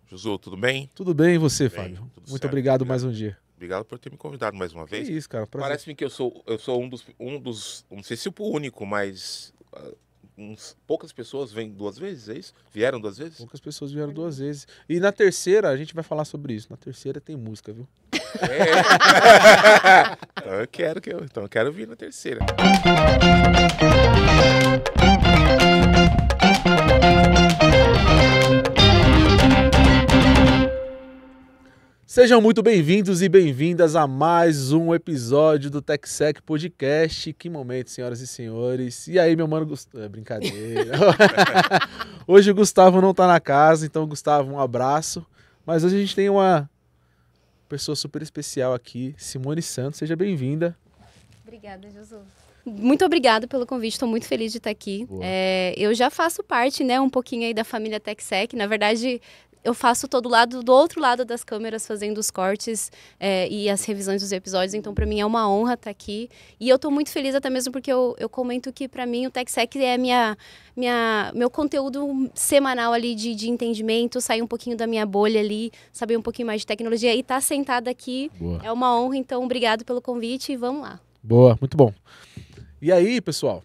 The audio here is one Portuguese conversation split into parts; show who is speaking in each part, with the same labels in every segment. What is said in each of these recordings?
Speaker 1: Josu, tudo bem?
Speaker 2: Tudo bem e você,
Speaker 1: Bem,
Speaker 2: Fábio?
Speaker 1: tudo
Speaker 2: Muito
Speaker 1: certo,
Speaker 2: obrigado mais um dia.
Speaker 1: Obrigado por ter me convidado mais uma
Speaker 2: Que
Speaker 1: vez.
Speaker 2: isso, cara. Prazer.
Speaker 1: Parece-me que eu sou um dos, não sei se o único, mas poucas pessoas vêm duas vezes, é isso? Vieram duas vezes?
Speaker 2: Poucas pessoas vieram duas vezes. E na terceira, a gente vai falar sobre isso. Na terceira tem música, viu?
Speaker 1: Então eu quero vir na terceira.
Speaker 2: Sejam muito bem-vindos e bem-vindas a mais um episódio do TechSec Podcast. Que momento, senhoras e senhores. E aí, meu mano Gustavo... É brincadeira. Hoje o Gustavo não tá na casa, então, Gustavo, um abraço. Mas hoje a gente tem uma pessoa super especial aqui, Simone Santos. Seja bem-vinda.
Speaker 3: Obrigada, Josu. Muito obrigada pelo convite, estou muito feliz de estar aqui. Eu já faço parte, né, um pouquinho aí da família TechSec. Na verdade, eu faço do outro lado das câmeras, fazendo os cortes e as revisões dos episódios. Então, para mim, é uma honra estar aqui. E eu estou muito feliz até mesmo porque eu comento que, para mim, o TechSec é meu conteúdo semanal ali de entendimento, sair um pouquinho da minha bolha ali, saber um pouquinho mais de tecnologia. E estar sentada aqui é uma honra. Então, obrigado pelo convite e vamos lá.
Speaker 2: Boa, muito bom. E aí, pessoal,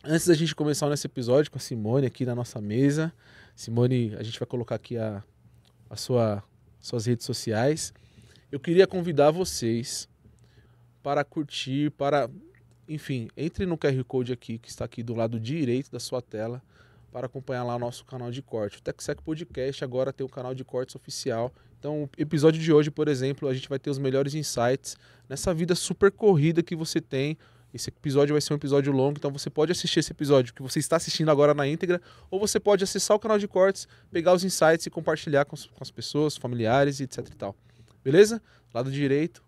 Speaker 2: antes da gente começar nesse episódio com a Simone aqui na nossa mesa, Simone, a gente vai colocar aqui suas redes sociais. Eu queria convidar vocês para curtir, enfim, entre no QR Code aqui, que está aqui do lado direito da sua tela, para acompanhar lá o nosso canal de corte. O TechSec Podcast agora tem um canal de cortes oficial. Então, o episódio de hoje, por exemplo, a gente vai ter os melhores insights nessa vida super corrida que você tem. Esse episódio vai ser um episódio longo, então você pode assistir esse episódio que você está assistindo agora na íntegra, ou você pode acessar o canal de cortes, pegar os insights e compartilhar com as pessoas, familiares, etc e tal. Beleza? Lado direito,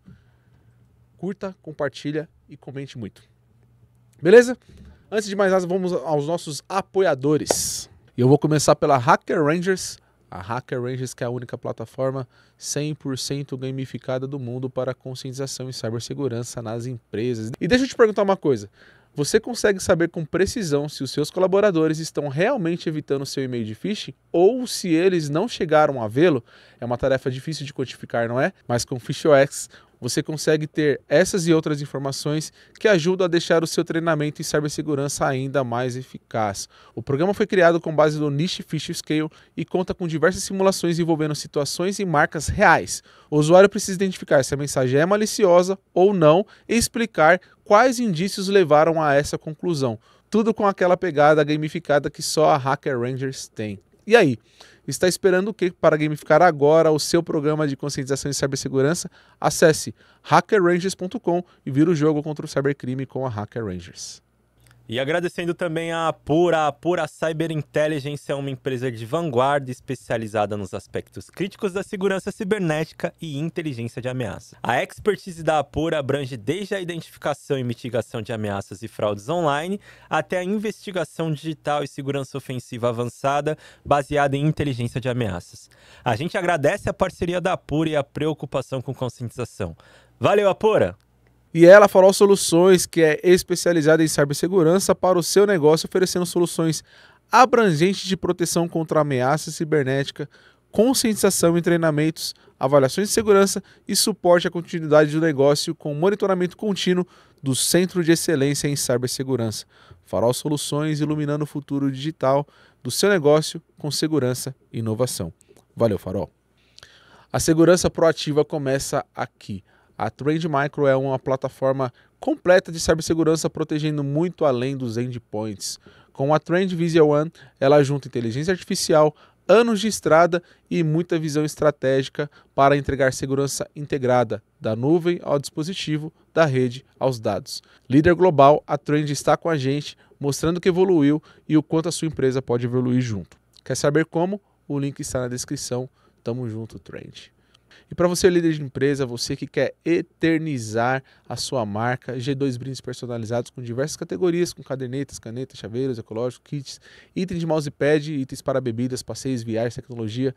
Speaker 2: curta, compartilha e comente muito. Beleza? Antes de mais nada, vamos aos nossos apoiadores. E eu vou começar pela Hacker Rangers. A Hacker Rangers, que é a única plataforma 100% gamificada do mundo para conscientização em cibersegurança nas empresas. E deixa eu te perguntar uma coisa. Você consegue saber com precisão se os seus colaboradores estão realmente evitando seu e-mail de phishing ou se eles não chegaram a vê-lo? É uma tarefa difícil de quantificar, não é? Mas com PhishOS você consegue ter essas e outras informações que ajudam a deixar o seu treinamento em cibersegurança ainda mais eficaz. O programa foi criado com base no Niche Phishing Scale e conta com diversas simulações envolvendo situações e marcas reais. O usuário precisa identificar se a mensagem é maliciosa ou não e explicar quais indícios levaram a essa conclusão. Tudo com aquela pegada gamificada que só a Hacker Rangers tem. E aí? Está esperando o que para gamificar agora o seu programa de conscientização em cibersegurança? Acesse hackerrangers.com e vira o jogo contra o cybercrime com a Hacker Rangers.
Speaker 4: E agradecendo também a Apura Cyber Intelligence é uma empresa de vanguarda especializada nos aspectos críticos da segurança cibernética e inteligência de ameaça. A expertise da Apura abrange desde a identificação e mitigação de ameaças e fraudes online até a investigação digital e segurança ofensiva avançada baseada em inteligência de ameaças. A gente agradece a parceria da Apura e a preocupação com conscientização. Valeu, Apura!
Speaker 2: E ela Farol Soluções, que é especializada em cibersegurança para o seu negócio, oferecendo soluções abrangentes de proteção contra ameaça cibernética, conscientização em treinamentos, avaliações de segurança e suporte à continuidade do negócio com monitoramento contínuo do Centro de Excelência em Cibersegurança. Farol Soluções, iluminando o futuro digital do seu negócio com segurança e inovação. Valeu, Farol! A segurança proativa começa aqui. A Trend Micro é uma plataforma completa de cibersegurança protegendo muito além dos endpoints. Com a Trend Vision One, ela junta inteligência artificial, anos de estrada e muita visão estratégica para entregar segurança integrada, da nuvem ao dispositivo, da rede aos dados. Líder global, a Trend está com a gente, mostrando que evoluiu e o quanto a sua empresa pode evoluir junto. Quer saber como? O link está na descrição. Tamo junto, Trend. E para você, líder de empresa, você que quer eternizar a sua marca, G2 brindes personalizados com diversas categorias, com cadernetas, canetas, chaveiros, ecológicos, kits, itens de mousepad, itens para bebidas, passeios, viagens, tecnologia.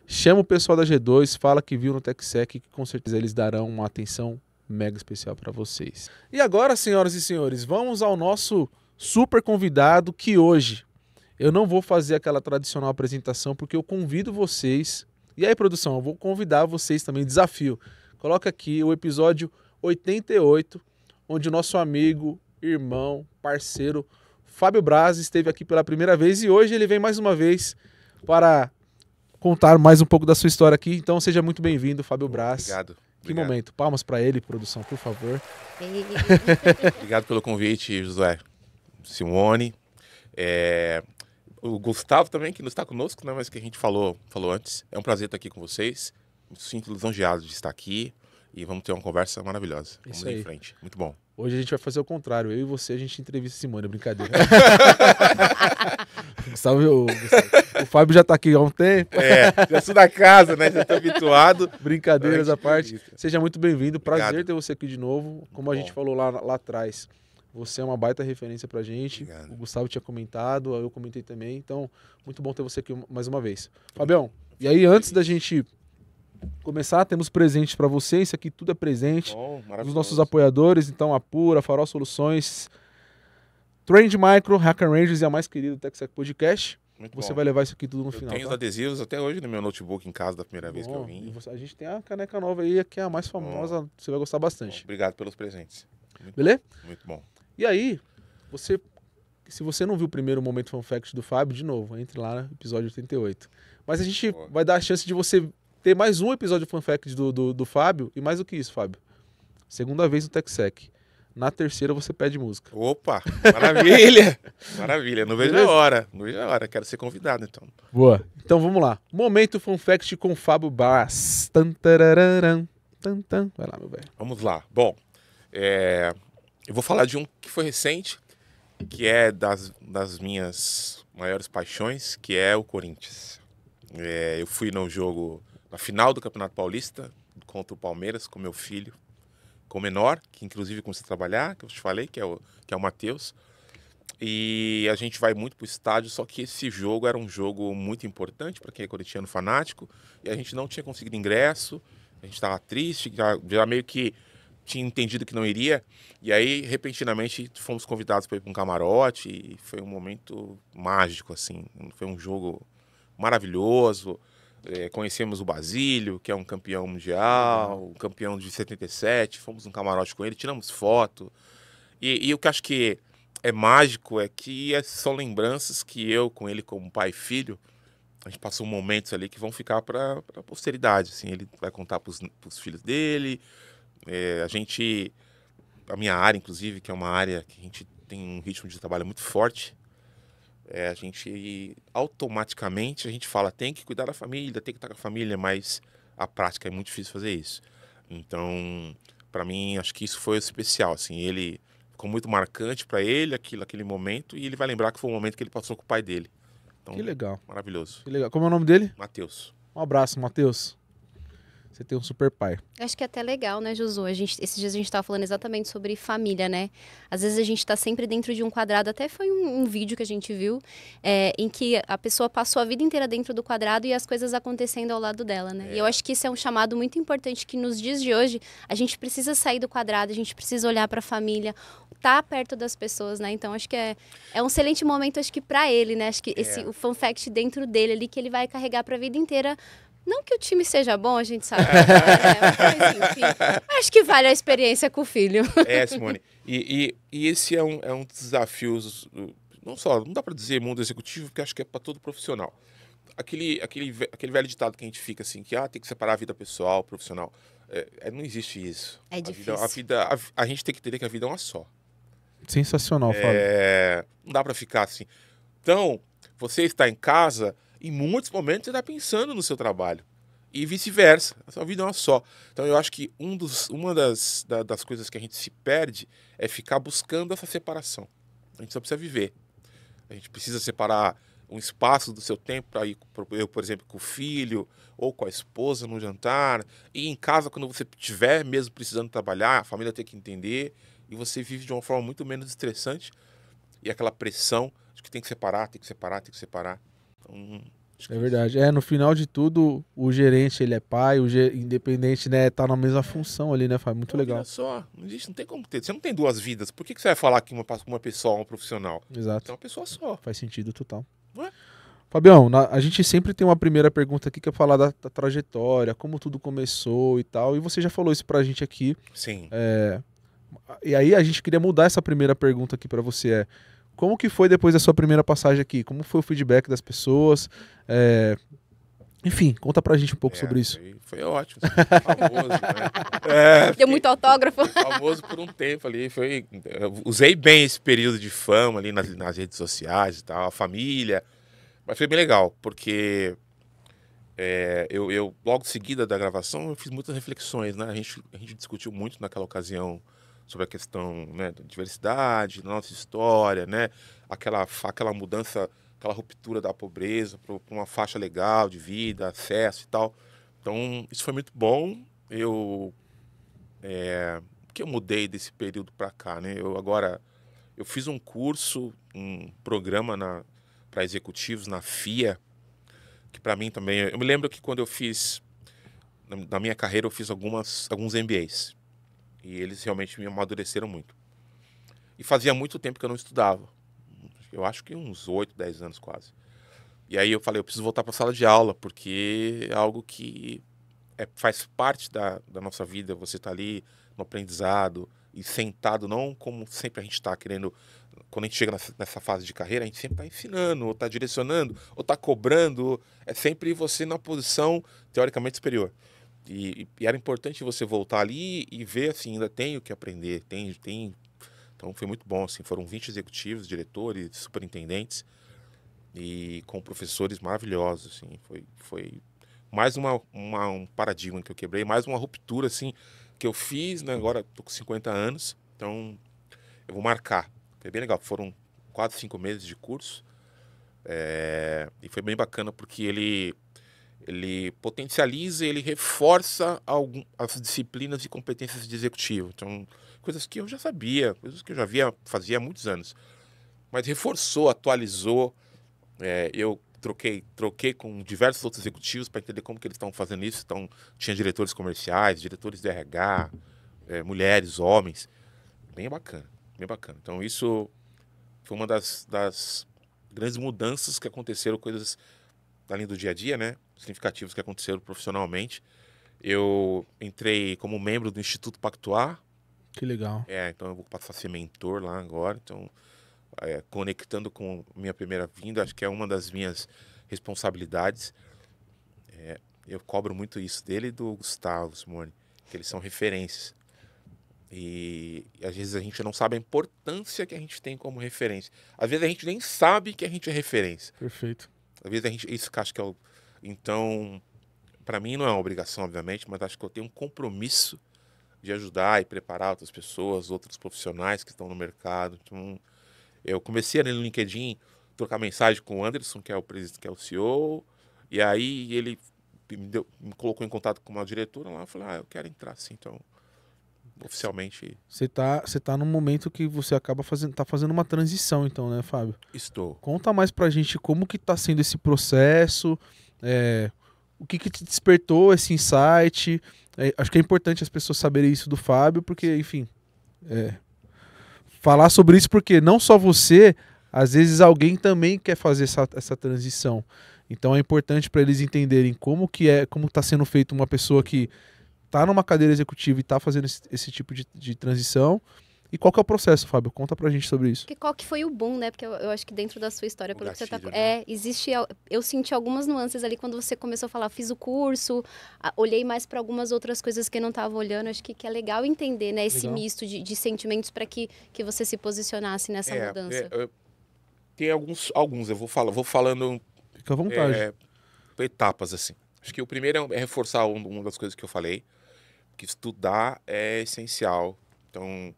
Speaker 2: Chama o pessoal da G2, fala que viu no TechSec, que com certeza eles darão uma atenção mega especial para vocês. E agora, senhoras e senhores, vamos ao nosso super convidado, que hoje eu não vou fazer aquela tradicional apresentação, porque eu convido vocês E aí, produção, eu vou convidar vocês também, desafio. Coloca aqui o episódio 88, onde o nosso amigo, irmão, parceiro, Fábio Braz esteve aqui pela primeira vez e hoje ele vem mais uma vez para contar mais um pouco da sua história aqui. Então seja muito bem-vindo, Fábio Braz.
Speaker 1: Obrigado.
Speaker 2: Que momento. Palmas para ele, produção, por favor.
Speaker 1: Obrigado pelo convite, Josué. Simone. O Gustavo também, que não está conosco, né, mas que a gente falou antes. É um prazer estar aqui com vocês. Me sinto lisonjeado de estar aqui e vamos ter uma conversa maravilhosa. Vamos
Speaker 2: Isso aí.
Speaker 1: em frente. Muito bom.
Speaker 2: Hoje a gente vai fazer o contrário. Eu e você, a gente entrevista Simone, brincadeira. Gustavo, o Fábio já tá aqui há um tempo.
Speaker 1: Já sou da casa, né? Já estou habituado.
Speaker 2: Brincadeiras à parte.
Speaker 1: Entrevista.
Speaker 2: Seja muito bem-vindo. Prazer
Speaker 1: Obrigado.
Speaker 2: ter você aqui de novo. Como a gente falou lá atrás, você é uma baita referência pra gente.
Speaker 1: Obrigado.
Speaker 2: O Gustavo tinha comentado, eu comentei também. Então, muito bom ter você aqui mais uma vez. Fabião, e aí antes da gente começar, temos presentes pra você. Isso aqui tudo é presente.
Speaker 1: Bom,
Speaker 2: Dos
Speaker 1: maravilhoso.
Speaker 2: nossos apoiadores, então a Pura, Farol Soluções, Trend Micro, Hacker Rangers e a mais querida TechSec Podcast.
Speaker 1: Muito
Speaker 2: Você
Speaker 1: bom.
Speaker 2: vai levar isso aqui tudo no
Speaker 1: Eu
Speaker 2: final.
Speaker 1: tenho os
Speaker 2: tá?
Speaker 1: adesivos até hoje no meu notebook em casa da primeira vez que eu
Speaker 2: Bom,
Speaker 1: vim.
Speaker 2: e a gente tem a caneca nova aí, que é a mais famosa, você vai gostar bastante.
Speaker 1: Obrigado pelos presentes.
Speaker 2: Beleza?
Speaker 1: Muito bom.
Speaker 2: E aí, se você não viu o primeiro Momento Fun Fact do Fábio, de novo, entre lá no episódio 88. Mas a gente
Speaker 1: Boa.
Speaker 2: vai dar a chance de você ter mais um episódio Fun Fact do Fábio, e mais do que isso, Fábio. Segunda vez no TechSec. Na terceira você pede música.
Speaker 1: Opa, maravilha! Maravilha, não vejo
Speaker 2: Beleza?
Speaker 1: a hora. Não vejo a hora, quero ser convidado então.
Speaker 2: Boa. Então vamos lá. Momento Fun Fact com Fábio Braz. Tan, tarararam, tan, tan. Vai lá, meu velho.
Speaker 1: Vamos lá. Bom, eu vou falar de um que foi recente, que é das minhas maiores paixões, que é o Corinthians. Eu fui no jogo, na final do Campeonato Paulista, contra o Palmeiras, com meu filho, com o menor, que inclusive começou a trabalhar, que eu te falei, que é o Matheus. E a gente vai muito pro estádio, só que esse jogo era um jogo muito importante para quem é corintiano fanático, e a gente não tinha conseguido ingresso, a gente estava triste, já meio que tinha entendido que não iria, e aí, repentinamente, fomos convidados para ir para um camarote, e foi um momento mágico, assim, foi um jogo maravilhoso. Conhecemos o Basílio, que é um campeão mundial, um campeão de 77, fomos num camarote com ele, tiramos foto, e o que acho que é mágico é que são lembranças que eu, com ele como pai e filho, a gente passou momentos ali que vão ficar para a posteridade, assim, ele vai contar para os filhos dele, a minha área, inclusive, que é uma área que a gente tem um ritmo de trabalho muito forte, a gente automaticamente a gente fala, tem que cuidar da família, tem que estar com a família, mas a prática é muito difícil fazer isso. Então, para mim, acho que isso foi especial, assim, ele ficou muito marcante para ele aquele momento, e ele vai lembrar que foi o momento que ele passou com o pai dele. Então,
Speaker 2: Que legal.
Speaker 1: maravilhoso.
Speaker 2: Que legal. Como é o nome dele?
Speaker 1: Matheus.
Speaker 2: Um abraço, Matheus. Você tem um super pai.
Speaker 3: Acho que é até legal, né, Josu? Esses dias a gente estava falando exatamente sobre família, né? Às vezes a gente está sempre dentro de um quadrado, até foi um vídeo que a gente viu, em que a pessoa passou a vida inteira dentro do quadrado e as coisas acontecendo ao lado dela, né? E eu acho que isso é um chamado muito importante, que nos dias de hoje a gente precisa sair do quadrado, a gente precisa olhar para a família, estar perto das pessoas, né? Então acho que é um excelente momento, acho que para ele, né? Acho que o fun fact dentro dele ali, que ele vai carregar para a vida inteira. Não que o time seja bom, a gente sabe, mas enfim, acho que vale a experiência com o filho.
Speaker 1: Simone. E esse é um dos desafios, não dá para dizer mundo executivo, porque acho que é para todo profissional. Aquele velho ditado que a gente fica assim, que tem que separar a vida pessoal, profissional. Não existe isso.
Speaker 3: É difícil.
Speaker 1: A gente tem que entender que a vida é uma só.
Speaker 2: Sensacional, Fábio.
Speaker 1: Não dá para ficar assim. Então, você está em casa, em muitos momentos você está pensando no seu trabalho. E vice-versa. A sua vida é uma só. Então eu acho que uma das coisas que a gente se perde é ficar buscando essa separação. A gente só precisa viver. A gente precisa separar um espaço do seu tempo para ir, por exemplo, com o filho ou com a esposa no jantar. E em casa, quando você estiver mesmo precisando trabalhar, a família tem que entender. E você vive de uma forma muito menos estressante. E aquela pressão de que tem que separar, tem que separar, tem que separar. Então,
Speaker 2: É verdade. No final de tudo, o gerente, ele é pai, independente, né, tá na mesma função ali, né, Fábio? Muito legal.
Speaker 1: Olha só, não existe, não tem como ter. Você não tem duas vidas. Por que você vai falar que uma pessoa é um profissional?
Speaker 2: Exato.
Speaker 1: É uma pessoa só.
Speaker 2: Faz sentido total.
Speaker 1: Não é?
Speaker 2: Fabião, a gente sempre tem uma primeira pergunta aqui que é falar da trajetória, como tudo começou e tal, e você já falou isso pra gente aqui.
Speaker 1: Sim.
Speaker 2: E aí a gente queria mudar essa primeira pergunta aqui pra você, como que foi depois da sua primeira passagem aqui? Como foi o feedback das pessoas? Enfim, conta pra gente um pouco sobre isso.
Speaker 1: Foi ótimo, assim, famoso, né?
Speaker 3: Deu muito autógrafo.
Speaker 1: Famoso por um tempo ali, eu usei bem esse período de fama ali nas redes sociais e tal, a família, mas foi bem legal, porque eu logo em seguida da gravação, eu fiz muitas reflexões, né? A gente discutiu muito naquela ocasião sobre a questão, né, da diversidade, da nossa história, né? Aquela mudança, aquela ruptura da pobreza para uma faixa legal de vida, acesso e tal. Então, isso foi muito bom. O que eu mudei desse período para cá, né? Eu fiz um curso, um programa para executivos na FIA, que para mim também... Eu me lembro que quando eu fiz, na minha carreira, eu fiz alguns MBAs. E eles realmente me amadureceram muito. E fazia muito tempo que eu não estudava. Eu acho que uns 8, 10 anos quase. E aí eu falei, eu preciso voltar para a sala de aula, porque é algo que faz parte da nossa vida. Você está ali no aprendizado e sentado, não como sempre a gente está querendo... Quando a gente chega nessa fase de carreira, a gente sempre está ensinando, ou está direcionando, ou está cobrando. É sempre você na posição teoricamente superior. E era importante você voltar ali e ver, assim, ainda tenho que aprender. Então foi muito bom, assim, foram 20 executivos, diretores, superintendentes e com professores maravilhosos, assim. Foi mais um paradigma que eu quebrei, mais uma ruptura, assim, que eu fiz, né? Agora estou com 50 anos, então eu vou marcar. Foi bem legal, foram 4, 5 meses de curso e foi bem bacana porque ele potencializa, ele reforça as disciplinas e competências de executivo. Então, coisas que eu já sabia, coisas que eu já fazia há muitos anos. Mas reforçou, atualizou. Eu troquei com diversos outros executivos para entender como que eles estão fazendo isso. Então, tinha diretores comerciais, diretores de RH, mulheres, homens. Bem bacana, bem bacana. Então, isso foi uma das grandes mudanças que aconteceram, coisas além do dia a dia, né? Significativos que aconteceram profissionalmente. Eu entrei como membro do Instituto Pactuar.
Speaker 2: Que legal.
Speaker 1: Então eu vou passar a ser mentor lá agora. Então, conectando com minha primeira vinda, acho que é uma das minhas responsabilidades. Eu cobro muito isso dele e do Gustavo Simone, que eles são referências. E às vezes a gente não sabe a importância que a gente tem como referência. Às vezes a gente nem sabe que a gente é referência.
Speaker 2: Perfeito.
Speaker 1: Às vezes isso que eu acho que Então, para mim não é uma obrigação, obviamente, mas acho que eu tenho um compromisso de ajudar e preparar outras pessoas, outros profissionais que estão no mercado. Então, eu comecei ali no LinkedIn trocar mensagem com o Anderson, que é o CEO, e aí ele me colocou em contato com uma diretora lá, eu falei, eu quero entrar sim, então oficialmente.
Speaker 2: Você tá num momento que você acaba fazendo uma transição, então, né, Fábio?
Speaker 1: Estou.
Speaker 2: Conta mais pra gente como que tá sendo esse processo, o que te despertou esse insight. Acho que é importante as pessoas saberem isso do Fábio, porque, enfim, falar sobre isso, porque não só você, às vezes alguém também quer fazer essa transição. Então é importante para eles entenderem como tá sendo feito uma pessoa que tá numa cadeira executiva e tá fazendo esse tipo de transição. E qual que é o processo, Fábio? Conta pra gente sobre isso.
Speaker 3: Qual que foi o boom, né? Porque eu acho que dentro da sua história, pelo que você tá...
Speaker 1: Né?
Speaker 3: Eu senti algumas nuances ali quando você começou a falar, fiz o curso, olhei mais para algumas outras coisas que eu não estava olhando. Acho que é legal entender, né? Esse misto de sentimentos para que você se posicionasse nessa mudança.
Speaker 1: Tem alguns, eu vou falando...
Speaker 2: Fica à vontade.
Speaker 1: Etapas, assim. Acho que o primeiro é reforçar uma das coisas que eu falei, que estudar é essencial. Então,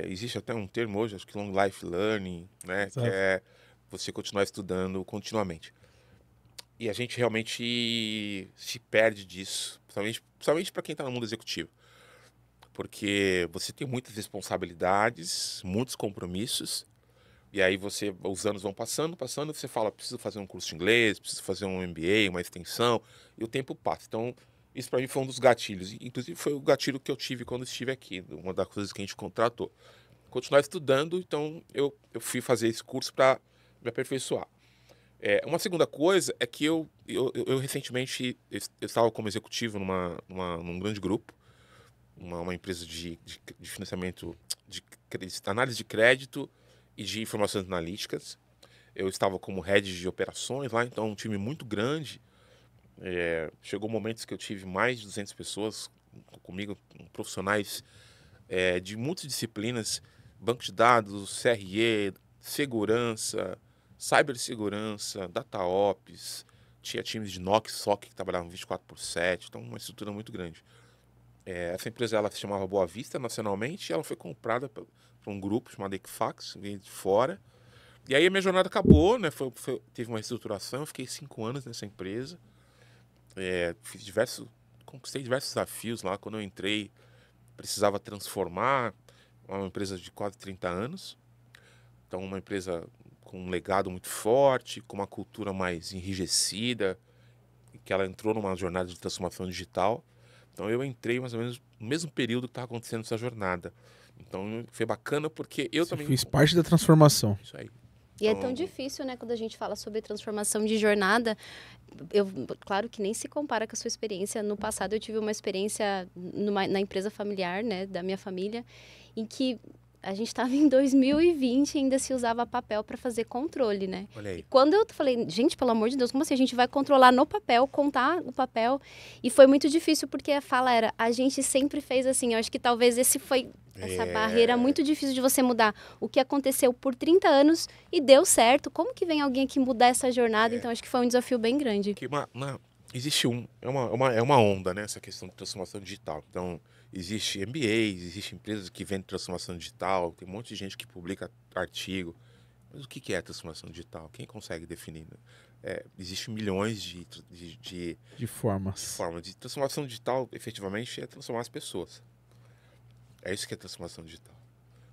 Speaker 1: existe até um termo hoje, acho que long life learning, né? Exato. Que é você continuar estudando continuamente. E a gente realmente se perde disso, principalmente para quem está no mundo executivo. Porque você tem muitas responsabilidades, muitos compromissos, e aí os anos vão passando, e você fala, preciso fazer um curso de inglês, preciso fazer um MBA, uma extensão, e o tempo passa. Então, isso para mim foi um dos gatilhos. Inclusive, foi o gatilho que eu tive quando estive aqui, uma das coisas que a gente contratou. Continuar estudando, então eu fui fazer esse curso para me aperfeiçoar. Uma segunda coisa é que eu recentemente eu estava como executivo num grande grupo, uma empresa de financiamento, análise de crédito e de informações analíticas. Eu estava como head de operações lá, então um time muito grande. Chegou momentos que eu tive mais de 200 pessoas comigo, profissionais de muitas disciplinas, banco de dados, CRE, segurança, cibersegurança, DataOps, tinha times de NOC, SOC que trabalhavam 24/7, então uma estrutura muito grande. Essa empresa ela se chamava Boa Vista nacionalmente, e ela foi comprada por um grupo chamado Equifax, veio de fora. E aí a minha jornada acabou, né? Teve uma reestruturação, eu fiquei 5 anos nessa empresa. Conquistei diversos desafios lá. Quando eu entrei, precisava transformar uma empresa de quase 30 anos. Então, uma empresa com um legado muito forte, com uma cultura mais enrijecida, que ela entrou numa jornada de transformação digital. Então, eu entrei mais ou menos no mesmo período que estava acontecendo essa jornada. Então, foi bacana porque eu também...
Speaker 2: fiz parte da transformação.
Speaker 1: Isso aí.
Speaker 3: E é tão difícil, né, quando a gente fala sobre transformação de jornada. Claro que nem se compara com a sua experiência. No passado eu tive uma experiência na empresa familiar, né, da minha família, em que a gente estava em 2020 e ainda se usava papel para fazer controle, né?
Speaker 1: Olha aí.
Speaker 3: E quando eu falei, gente, pelo amor de Deus, como assim? A gente vai controlar no papel, contar o papel. E foi muito difícil, porque a fala era, a gente sempre fez assim. Eu acho que talvez esse foi essa barreira muito difícil de você mudar. O que aconteceu por 30 anos e deu certo. Como que vem alguém aqui mudar essa jornada? Então, acho que foi um desafio bem grande.
Speaker 1: Existe uma onda, né? Essa questão de transformação digital. Então, existe MBAs, existe empresas que vendem transformação digital, tem um monte de gente que publica artigo. Mas o que é transformação digital? Quem consegue definir? Existem milhões de
Speaker 2: formas.
Speaker 1: De transformação digital, efetivamente, é transformar as pessoas. É isso que é transformação digital.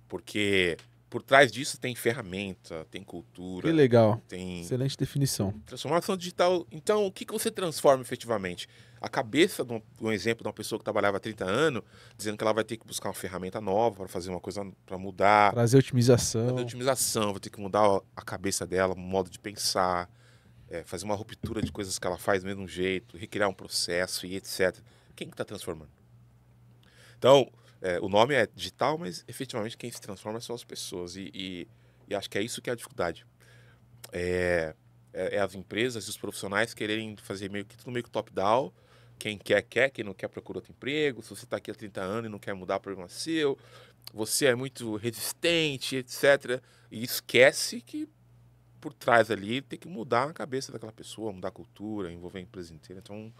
Speaker 1: Porque por trás disso tem ferramenta, tem cultura.
Speaker 2: Que legal.
Speaker 1: Tem
Speaker 2: excelente definição.
Speaker 1: Transformação digital. Então, o que você transforma efetivamente? A cabeça de um exemplo de uma pessoa que trabalhava há 30 anos, dizendo que ela vai ter que buscar uma ferramenta nova para fazer uma coisa, para mudar.
Speaker 2: Trazer otimização.
Speaker 1: Vai ter que mudar a cabeça dela, o modo de pensar, fazer uma ruptura de coisas que ela faz do mesmo jeito, recriar um processo e etc. Quem que está transformando? Então, o nome é digital, mas efetivamente quem se transforma são as pessoas. E acho que é isso que é a dificuldade. As empresas e os profissionais quererem fazer tudo meio que top-down. Quem quer, quem não quer procura outro emprego. Se você está aqui há 30 anos e não quer mudar, o problema é seu. Você é muito resistente, etc. E esquece que por trás ali tem que mudar a cabeça daquela pessoa, mudar a cultura, envolver a empresa inteira. Então,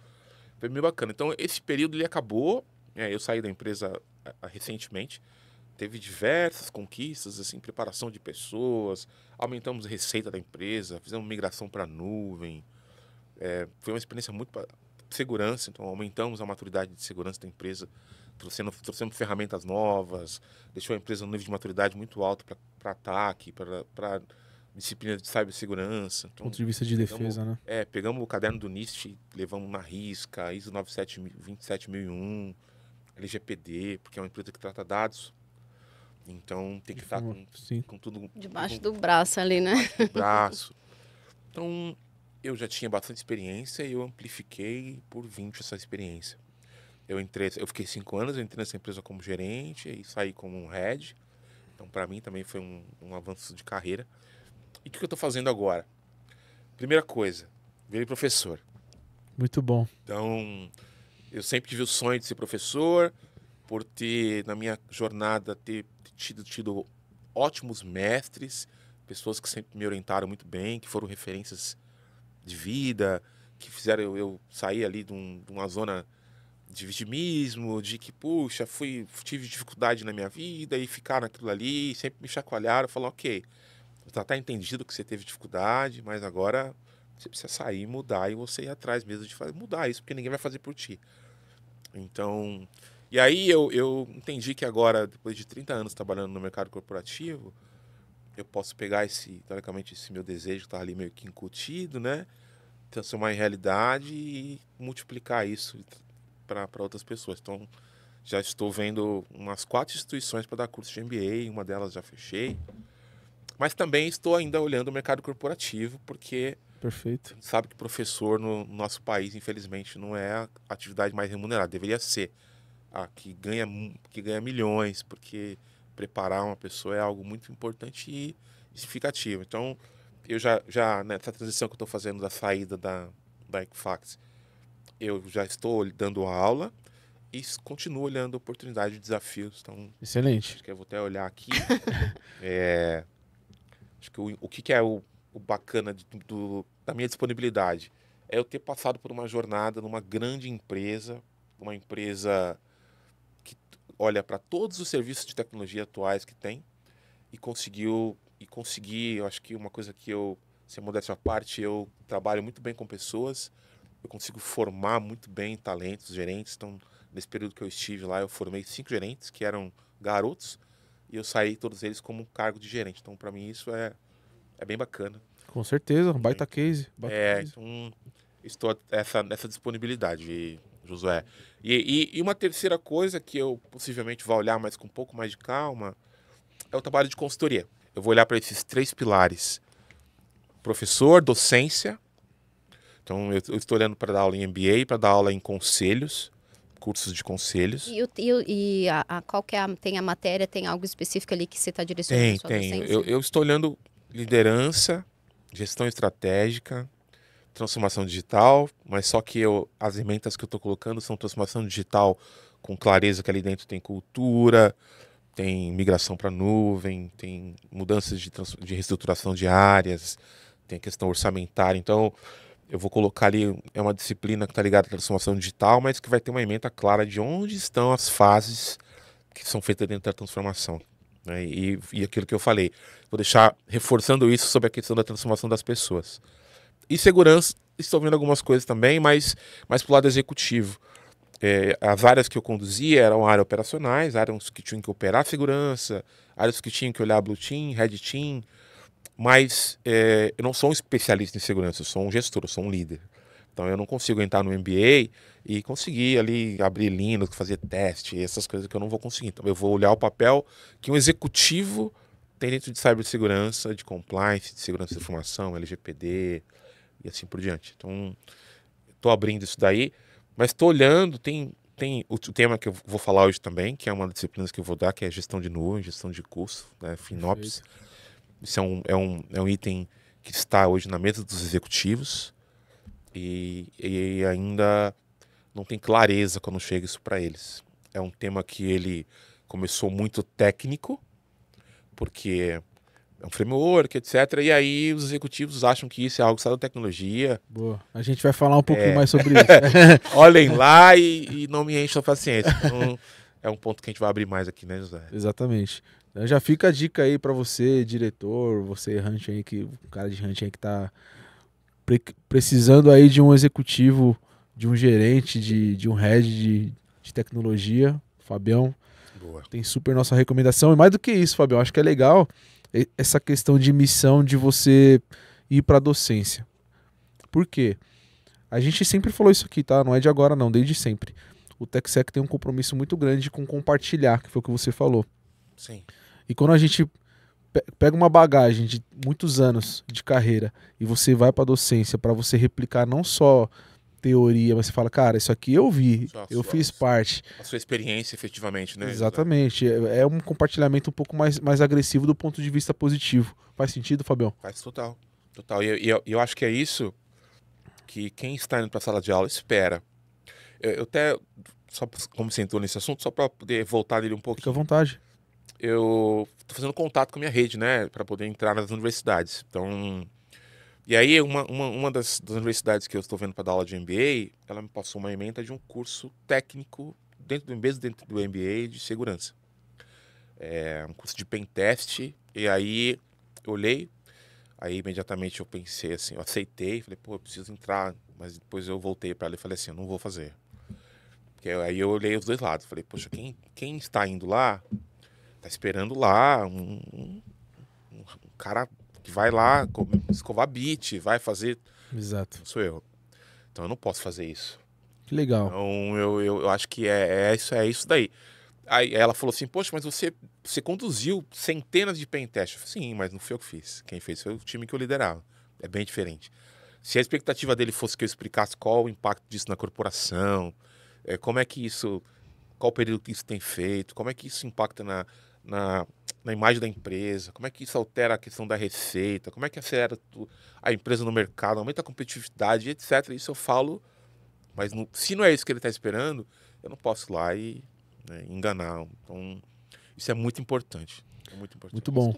Speaker 1: foi meio bacana. Então, esse período ele acabou. Eu saí da empresa recentemente. Teve diversas conquistas, assim, preparação de pessoas, aumentamos a receita da empresa, fizemos migração para a nuvem. Foi uma experiência muito segurança, então aumentamos a maturidade de segurança da empresa, trouxemos ferramentas novas, deixou a empresa num nível de maturidade muito alto para ataque, para disciplina de cibersegurança. Então,
Speaker 2: ponto de vista de defesa, né?
Speaker 1: Pegamos o caderno do NIST, levamos na risca, ISO 27001, LGPD, porque é uma empresa que trata dados. Então tem que estar com tudo
Speaker 3: debaixo do braço ali, né?
Speaker 1: Debaixo do braço. Então eu já tinha bastante experiência e eu amplifiquei por 20 essa experiência. Eu fiquei 5 anos, eu entrei nessa empresa como gerente e saí como um head. Então para mim também foi um avanço de carreira. E o que eu estou fazendo agora? Primeira coisa, virei professor.
Speaker 2: Muito bom.
Speaker 1: Então eu sempre tive o sonho de ser professor, por ter, na minha jornada, ter tido ótimos mestres, pessoas que sempre me orientaram muito bem, que foram referências de vida, que fizeram eu sair ali de uma zona de vitimismo, de que, puxa, tive dificuldade na minha vida e ficar naquilo ali, sempre me chacoalharam, falaram, ok, tá entendido que você teve dificuldade, mas agora você precisa sair, mudar e você ir atrás mesmo de mudar isso, porque ninguém vai fazer por ti. Então... E aí eu entendi que agora, depois de 30 anos trabalhando no mercado corporativo, eu posso pegar teoricamente, esse meu desejo que estava ali meio que incutido, né? Transformar em realidade e multiplicar isso para outras pessoas. Então, já estou vendo umas 4 instituições para dar curso de MBA, uma delas já fechei. Mas também estou ainda olhando o mercado corporativo, porque
Speaker 2: Perfeito.
Speaker 1: A gente sabe que professor no nosso país, infelizmente, não é a atividade mais remunerada. Deveria ser. Que ganha milhões, porque preparar uma pessoa é algo muito importante e significativo. Então, eu já nessa transição que eu estou fazendo da saída da Equifax, eu já estou dando aula e continuo olhando oportunidades e desafios. Então,
Speaker 2: Excelente.
Speaker 1: acho que eu vou até olhar aqui. Acho que o que é o bacana da minha disponibilidade é eu ter passado por uma jornada numa grande empresa, uma empresa que olha para todos os serviços de tecnologia atuais que tem e consegui, eu acho que uma coisa que sem modéstia à parte, eu trabalho muito bem com pessoas, eu consigo formar muito bem talentos, gerentes. Então, nesse período que eu estive lá, eu formei 5 gerentes que eram garotos e eu saí todos eles como um cargo de gerente. Então, para mim, isso é bem bacana.
Speaker 2: Com certeza, baita case.
Speaker 1: Então, estou nessa disponibilidade, Josué. E uma terceira coisa que eu possivelmente vou olhar, mas com um pouco mais de calma, é o trabalho de consultoria. Eu vou olhar para esses 3 pilares: professor, docência. Então, eu estou olhando para dar aula em MBA, para dar aula em conselhos, cursos de conselhos.
Speaker 3: Qual que tem a matéria, tem algo específico ali que você está direcionando a sua docência?
Speaker 1: Eu estou olhando liderança, gestão estratégica, transformação digital, mas só que as ementas que eu estou colocando são transformação digital com clareza, que ali dentro tem cultura, tem migração para nuvem, tem mudanças de reestruturação de áreas, tem a questão orçamentária. Então, eu vou colocar ali, é uma disciplina que está ligada à transformação digital, mas que vai ter uma ementa clara de onde estão as fases que são feitas dentro da transformação. Né? E aquilo que eu falei, vou deixar reforçando isso sobre a questão da transformação das pessoas. E segurança, estou vendo algumas coisas também, mas mais para o lado executivo. As áreas que eu conduzia eram áreas operacionais, áreas que tinham que operar a segurança, áreas que tinham que olhar Blue Team, Red Team, mas eu não sou um especialista em segurança, eu sou um gestor, eu sou um líder. Então eu não consigo entrar no MBA e conseguir ali abrir Linux, fazer teste, essas coisas que eu não vou conseguir. Então eu vou olhar o papel que um executivo tem dentro de cibersegurança, de compliance, de segurança de informação, LGPD e assim por diante. Então estou abrindo isso daí, mas estou olhando, tem o tema que eu vou falar hoje também, que é uma das disciplinas que eu vou dar, que é gestão de nuvem, gestão de custo, né, FinOps.
Speaker 2: Perfeito.
Speaker 1: Isso é um item que está hoje na mesa dos executivos e ainda não tem clareza quando chega isso para eles. É um tema que ele começou muito técnico, porque é um framework, etc. E aí os executivos acham que isso é algo só da tecnologia.
Speaker 2: Boa. A gente vai falar um pouquinho mais sobre isso.
Speaker 1: Olhem lá e não me enchem a paciência. Então, é um ponto que a gente vai abrir mais aqui, né, José?
Speaker 2: Exatamente. Já fica a dica aí para você, diretor, você Hunt aí, o cara de Hunt aí que tá precisando aí de um executivo, de um gerente, de um head de tecnologia, Fabião.
Speaker 1: Boa.
Speaker 2: Tem super nossa recomendação. E mais do que isso, Fabião, acho que é legal essa questão de missão de você ir para a docência. Por quê? A gente sempre falou isso aqui, tá? Não é de agora não, desde sempre. O TechSec tem um compromisso muito grande com compartilhar, que foi o que você falou.
Speaker 1: Sim.
Speaker 2: E quando a gente pega uma bagagem de muitos anos de carreira e você vai para a docência para você replicar não só teoria, mas você fala, cara, isso aqui eu vi, eu fiz parte.
Speaker 1: A sua experiência, efetivamente, né?
Speaker 2: Exatamente. É um compartilhamento um pouco mais agressivo do ponto de vista positivo. Faz sentido, Fabião?
Speaker 1: Faz total. E eu acho que é isso que quem está indo para a sala de aula espera. Eu até, só como você entrou nesse assunto, só para poder voltar nele um pouquinho.
Speaker 2: Fica à vontade.
Speaker 1: Eu estou fazendo contato com a minha rede, né, para poder entrar nas universidades. Então, e aí uma das universidades que eu estou vendo para dar aula de MBA, ela me passou uma ementa de um curso técnico dentro do MBA de segurança. É um curso de pentest, e aí eu olhei, aí imediatamente eu pensei assim, eu aceitei, falei, pô, eu preciso entrar, mas depois eu voltei para ela e falei assim, eu não vou fazer. Porque aí eu olhei os dois lados, falei, poxa, quem está indo lá tá esperando lá um cara que vai lá escovar bit, vai fazer...
Speaker 2: Exato.
Speaker 1: Sou eu. Então eu não posso fazer isso.
Speaker 2: Que legal.
Speaker 1: Então eu acho que é isso daí. Aí ela falou assim, poxa, mas você conduziu centenas de pentests. Sim, mas não foi eu que fiz. Quem fez foi o time que eu liderava. É bem diferente. Se a expectativa dele fosse que eu explicasse qual o impacto disso na corporação, como é que isso, qual o período que isso tem feito, como é que isso impacta na imagem da empresa, como é que isso altera a questão da receita, como é que acelera a empresa no mercado, aumenta a competitividade, etc. Isso eu falo, mas se não é isso que ele está esperando, eu não posso ir lá e enganar. Então, isso é muito importante. É muito importante.
Speaker 2: Muito bom.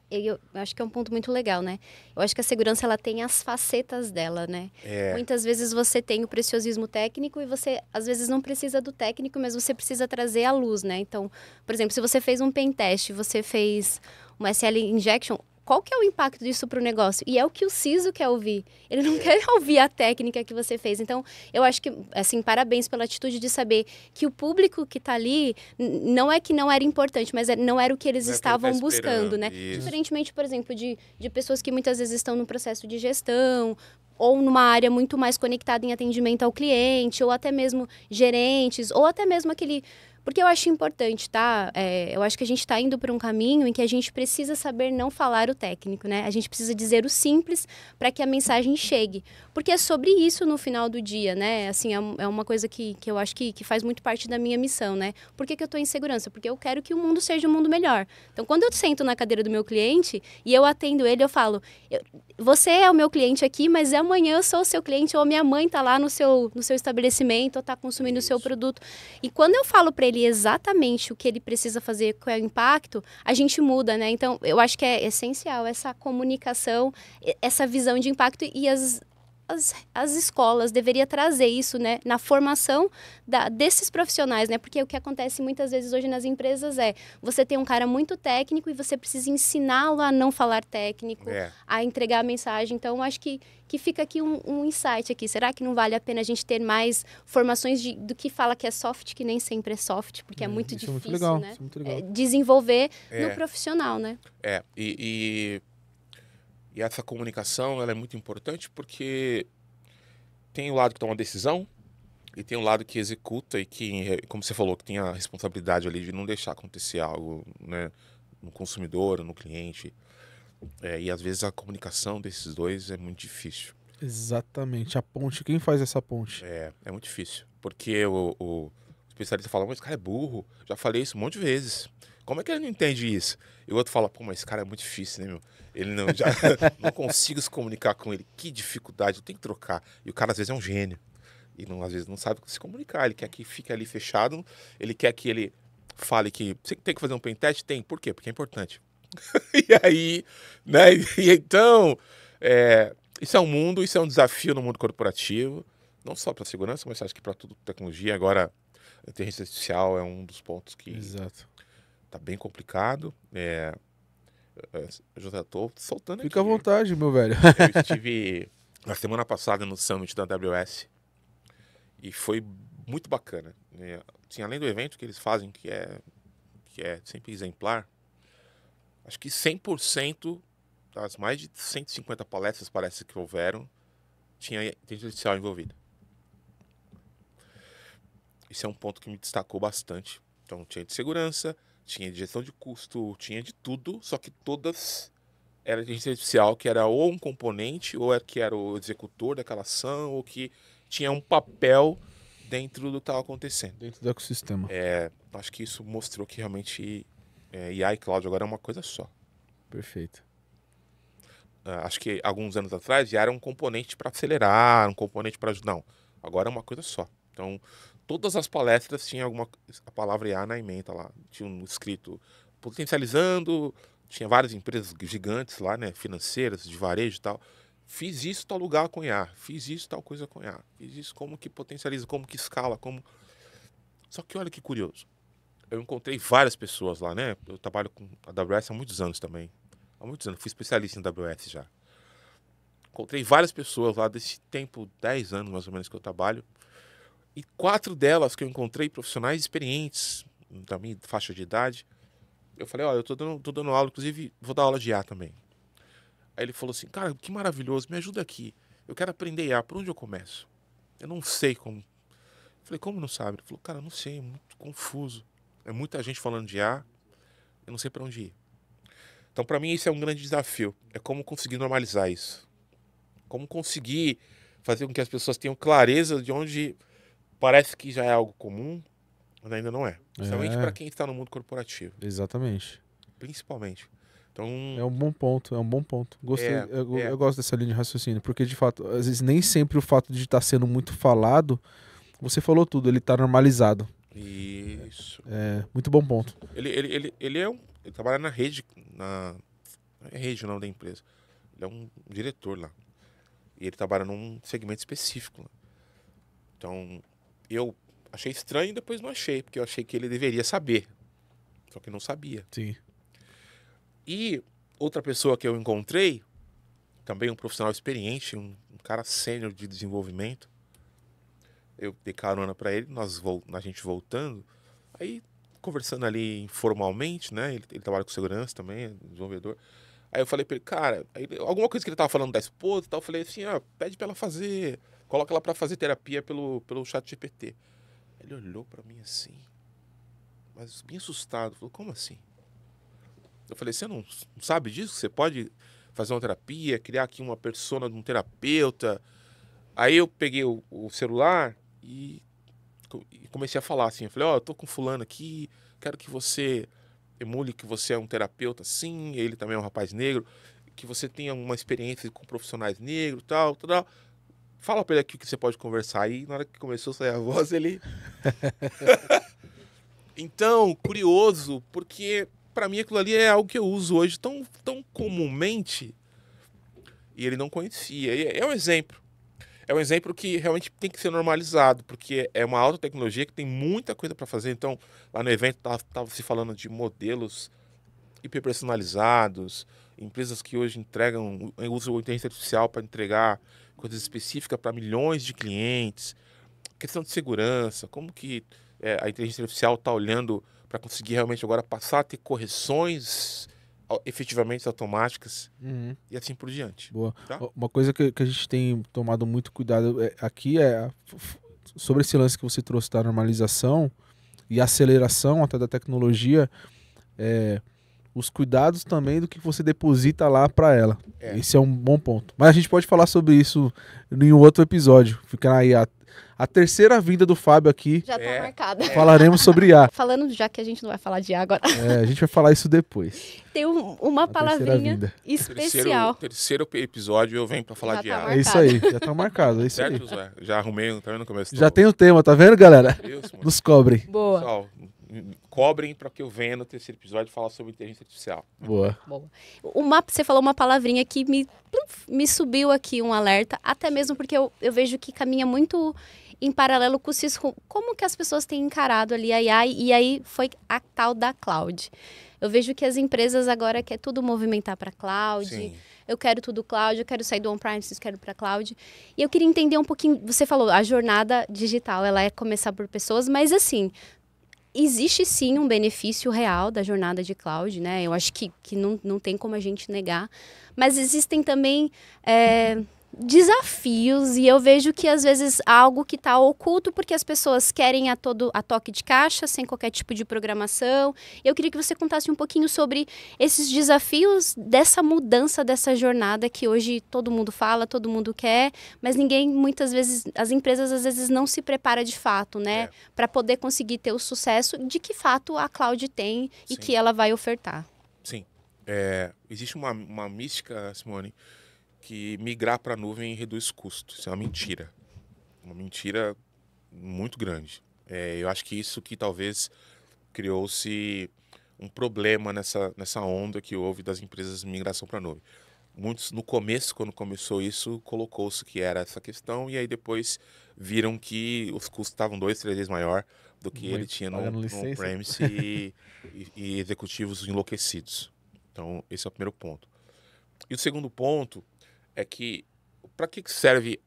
Speaker 3: Eu acho que é um ponto muito legal, né? Eu acho que a segurança, ela tem as facetas dela, né? Muitas vezes você tem o preciosismo técnico e você, às vezes, não precisa do técnico, mas você precisa trazer a luz, né? Então, por exemplo, se você fez um pen test, você fez uma SL injection, qual que é o impacto disso para o negócio? E é o que o CISO quer ouvir. Ele não quer ouvir a técnica que você fez. Então, eu acho que, assim, parabéns pela atitude de saber que o público que está ali, não é que não era importante, mas não era o que eles estavam buscando, né?
Speaker 1: Isso.
Speaker 3: Diferentemente, por exemplo, de pessoas que muitas vezes estão no processo de gestão, ou numa área muito mais conectada em atendimento ao cliente, ou até mesmo gerentes, ou até mesmo aquele... Porque eu acho importante, tá? Eu acho que a gente está indo por um caminho em que a gente precisa saber não falar o técnico, né? A gente precisa dizer o simples para que a mensagem chegue. Porque é sobre isso no final do dia, né? Assim, é uma coisa que eu acho que faz muito parte da minha missão, né? Por que eu estou em segurança? Porque eu quero que o mundo seja um mundo melhor. Então, quando eu sento na cadeira do meu cliente e eu atendo ele, eu falo... Você é o meu cliente aqui, mas amanhã eu sou o seu cliente, ou minha mãe está lá no seu estabelecimento, ou está consumindo o seu produto. E quando eu falo para ele exatamente o que ele precisa fazer, qual é o impacto, a gente muda, né? Então, eu acho que é essencial essa comunicação, essa visão de impacto, e as escolas deveriam trazer isso, né, na formação desses profissionais, né? Porque o que acontece muitas vezes hoje nas empresas você tem um cara muito técnico e você precisa ensiná-lo a não falar técnico, a entregar a mensagem. Então, eu acho que fica aqui um insight aqui. Será que não vale a pena a gente ter mais formações do que fala que é soft, que nem sempre é soft, porque é muito difícil,
Speaker 2: muito legal,
Speaker 3: né?
Speaker 2: Isso é muito legal.
Speaker 3: Desenvolver no profissional, né?
Speaker 1: E essa comunicação, ela é muito importante porque tem o lado que toma decisão e tem o lado que executa e que, como você falou, que tem a responsabilidade ali de não deixar acontecer algo, né, no consumidor, no cliente. E às vezes a comunicação desses dois é muito difícil.
Speaker 2: Exatamente. A ponte, quem faz essa ponte?
Speaker 1: É muito difícil. Porque o especialista fala, mas esse cara é burro, já falei isso um monte de vezes. Como é que ele não entende isso? E o outro fala, pô, mas esse cara é muito difícil, né, meu? Ele não, não consigo se comunicar com ele. Que dificuldade, eu tenho que trocar. E o cara às vezes é um gênio. E às vezes não sabe se comunicar. Ele quer que fique ali fechado. Ele quer que ele fale que você tem que fazer um pen test? Tem. Por quê? Porque é importante. E aí, né? E então, isso é um mundo, isso é um desafio no mundo corporativo. Não só para segurança, mas acho que para tudo tecnologia. Agora, a inteligência artificial é um dos pontos que...
Speaker 2: Exato.
Speaker 1: Tá bem complicado. Eu já tô soltando
Speaker 2: Fica
Speaker 1: aqui.
Speaker 2: à vontade, meu velho.
Speaker 1: Eu estive na semana passada no Summit da AWS e foi muito bacana. Assim, além do evento que eles fazem, que é sempre exemplar, acho que 100% das mais de 150 palestras, parece que houveram, tinha inteligência artificial envolvida. Isso é um ponto que me destacou bastante. Então, tinha de segurança, tinha de gestão de custo, tinha de tudo, só que todas era inteligência artificial, que era ou um componente, ou que era o executor daquela ação, ou que tinha um papel dentro do que estava acontecendo.
Speaker 2: Dentro do ecossistema.
Speaker 1: Acho que isso mostrou que realmente IA e cloud agora é uma coisa só.
Speaker 2: Perfeito.
Speaker 1: Acho que alguns anos atrás já era um componente para acelerar, um componente para ajudar. Não, agora é uma coisa só. Então, todas as palestras tinham a palavra IA na ementa lá. Tinha um escrito potencializando, tinha várias empresas gigantes lá, né, financeiras, de varejo e tal. Fiz isso tal lugar com IA, fiz isso tal coisa com IA, fiz isso como que potencializa, como que escala, como... Só que olha que curioso. Eu encontrei várias pessoas lá, né? Eu trabalho com a AWS há muitos anos também. Há muitos anos, fui especialista em AWS já. Encontrei várias pessoas lá desse tempo, 10 anos mais ou menos que eu trabalho. E 4 delas que eu encontrei, profissionais experientes, da minha faixa de idade. Eu falei, eu tô dando aula, inclusive vou dar aula de IA também. Aí ele falou assim, cara, que maravilhoso, me ajuda aqui. Eu quero aprender IA, por onde eu começo? Eu não sei como. Eu falei, como não sabe? Ele falou, cara, eu não sei, é muito confuso. É muita gente falando de IA, eu não sei para onde ir. Então, para mim, isso é um grande desafio. É como conseguir normalizar isso. Como conseguir fazer com que as pessoas tenham clareza de onde parece que já é algo comum, mas ainda não é. Principalmente para quem está no mundo corporativo.
Speaker 2: Exatamente.
Speaker 1: Principalmente. Então,
Speaker 2: É um bom ponto, é um bom ponto. Gostei,
Speaker 1: É,
Speaker 2: eu gosto dessa linha de raciocínio, porque de fato, às vezes nem sempre o fato de estar sendo muito falado, você falou tudo, ele está normalizado.
Speaker 1: isso.
Speaker 2: É, muito bom ponto.
Speaker 1: Ele trabalha na rede, não é rede o nome da empresa. Ele é um diretor lá. E ele trabalha num segmento específico lá. Então, eu achei estranho e depois não achei, porque eu achei que ele deveria saber. Só que não sabia.
Speaker 2: Sim.
Speaker 1: E outra pessoa que eu encontrei, também um profissional experiente, um cara sênior de desenvolvimento, eu dei carona para ele, a gente voltando, aí conversando ali informalmente, né? Ele trabalha com segurança também, é desenvolvedor. Aí eu falei pra ele, cara, alguma coisa que ele tava falando da esposa e tal, eu falei assim, pede pra ela fazer, coloca ela pra fazer terapia pelo chat GPT. Ele olhou pra mim assim, mas bem assustado, falou, como assim? Eu falei, você não sabe disso? Você pode fazer uma terapia, criar aqui uma persona de um terapeuta. Aí eu peguei o celular e comecei a falar assim, eu falei, eu tô com fulano aqui, quero que você emule que você é um terapeuta assim, ele também é um rapaz negro, que você tenha uma experiência com profissionais negros, tal. Fala pra ele aqui que você pode conversar. Aí, na hora que começou a sair a voz, ele... Então, curioso, porque pra mim aquilo ali é algo que eu uso hoje tão comumente e ele não conhecia. E é um exemplo. É um exemplo que realmente tem que ser normalizado, porque é uma alta tecnologia que tem muita coisa para fazer. Então, lá no evento estava se falando de modelos hiperpersonalizados, empresas que hoje usam a inteligência artificial para entregar coisas específicas para milhões de clientes. Questão de segurança, como que a inteligência artificial está olhando para conseguir realmente agora passar a ter correções efetivamente automáticas e assim por diante.
Speaker 2: Boa.
Speaker 1: Tá?
Speaker 2: Uma coisa que a gente tem tomado muito cuidado aqui sobre esse lance que você trouxe da normalização e aceleração até da tecnologia, os cuidados também do que você deposita lá para ela. Esse é um bom ponto. Mas a gente pode falar sobre isso em um outro episódio. Fica aí a terceira vinda do Fábio aqui.
Speaker 3: Já tá marcada.
Speaker 2: Falaremos sobre IA.
Speaker 3: Falando, já que a gente não vai falar de IA agora.
Speaker 2: A gente vai falar isso depois.
Speaker 3: Tem uma palavrinha especial.
Speaker 1: Terceiro episódio eu venho para falar de IA.
Speaker 3: Tá
Speaker 2: é isso aí, já tá marcado. É isso
Speaker 1: certo,
Speaker 2: aí.
Speaker 1: Josué? Já arrumei também no começo.
Speaker 2: Já tem o tema, tá vendo, galera?
Speaker 1: Deus,
Speaker 2: Nos cobrem.
Speaker 3: Boa.
Speaker 1: Pessoal, cobrem para que eu venha no terceiro episódio falar sobre inteligência artificial.
Speaker 2: Boa.
Speaker 3: Você falou uma palavrinha que me subiu aqui um alerta, até mesmo porque eu vejo que caminha muito em paralelo com o Cisco, como que as pessoas têm encarado ali a AI, e aí foi a tal da cloud. Eu vejo que as empresas agora querem tudo movimentar para cloud.
Speaker 1: Sim.
Speaker 3: Eu quero tudo cloud, eu quero sair do on-premises, quero para cloud. E eu queria entender um pouquinho, você falou, a jornada digital, ela é começar por pessoas, mas assim, existe sim um benefício real da jornada de cloud, né? Eu acho que não tem como a gente negar. Mas existem também desafios, e eu vejo que às vezes algo que está oculto porque as pessoas querem a toque de caixa, sem qualquer tipo de programação. Eu queria que você contasse um pouquinho sobre esses desafios dessa mudança, dessa jornada que hoje todo mundo fala, todo mundo quer, mas ninguém, muitas vezes, as empresas às vezes não se prepara de fato, né? Para poder conseguir ter o sucesso de que fato a cloud tem e
Speaker 1: Sim.
Speaker 3: que ela vai ofertar.
Speaker 1: Sim. Existe uma mística, Simone, que migrar para a nuvem reduz custo. Isso é uma mentira. Uma mentira muito grande. Eu acho que isso que talvez criou-se um problema nessa onda que houve das empresas de migração para a nuvem. Muitos, no começo, quando começou isso, colocou-se que era essa questão, e aí depois viram que os custos estavam 2, 3 vezes maior do que ele tinha no on-premise e executivos enlouquecidos. Então, esse é o primeiro ponto. E o segundo ponto é que, para que serve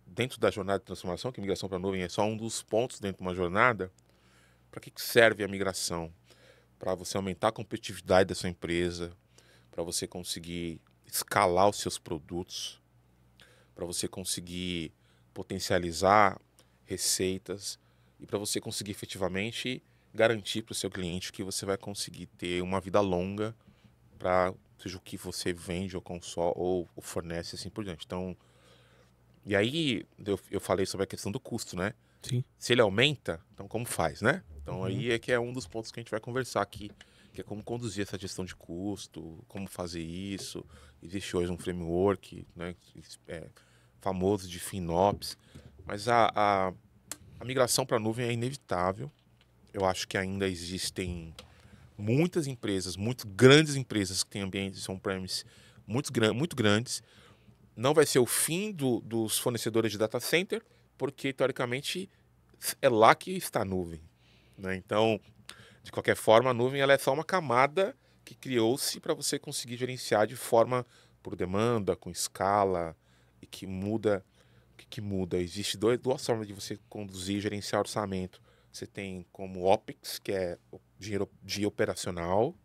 Speaker 1: dentro da jornada de transformação, que a migração para a nuvem é só um dos pontos dentro de uma jornada, para que serve a migração? Para você aumentar a competitividade da sua empresa, para você conseguir escalar os seus produtos, para você conseguir potencializar receitas e para você conseguir efetivamente garantir para o seu cliente que você vai conseguir ter uma vida longa para seja o que você vende ou consome ou fornece assim por diante. Então, e aí eu falei sobre a questão do custo, né?
Speaker 2: Sim.
Speaker 1: Se ele aumenta, então como faz, né? Então
Speaker 2: Uhum.
Speaker 1: aí é que é um dos pontos que a gente vai conversar aqui, que é como conduzir essa gestão de custo, como fazer isso. Existe hoje um framework, né, famoso de FinOps, mas a migração para a nuvem é inevitável. Eu acho que ainda existem muitas empresas, muito grandes empresas que têm ambientes on-premise muito grandes. Não vai ser o fim dos fornecedores de data center, porque, teoricamente, é lá que está a nuvem, né? Então, de qualquer forma, a nuvem ela é só uma camada que criou-se para você conseguir gerenciar de forma por demanda, com escala, e que muda. O que muda? Existe duas formas de você conduzir e gerenciar orçamento. Você tem como OPEX, que é o dinheiro de operacional,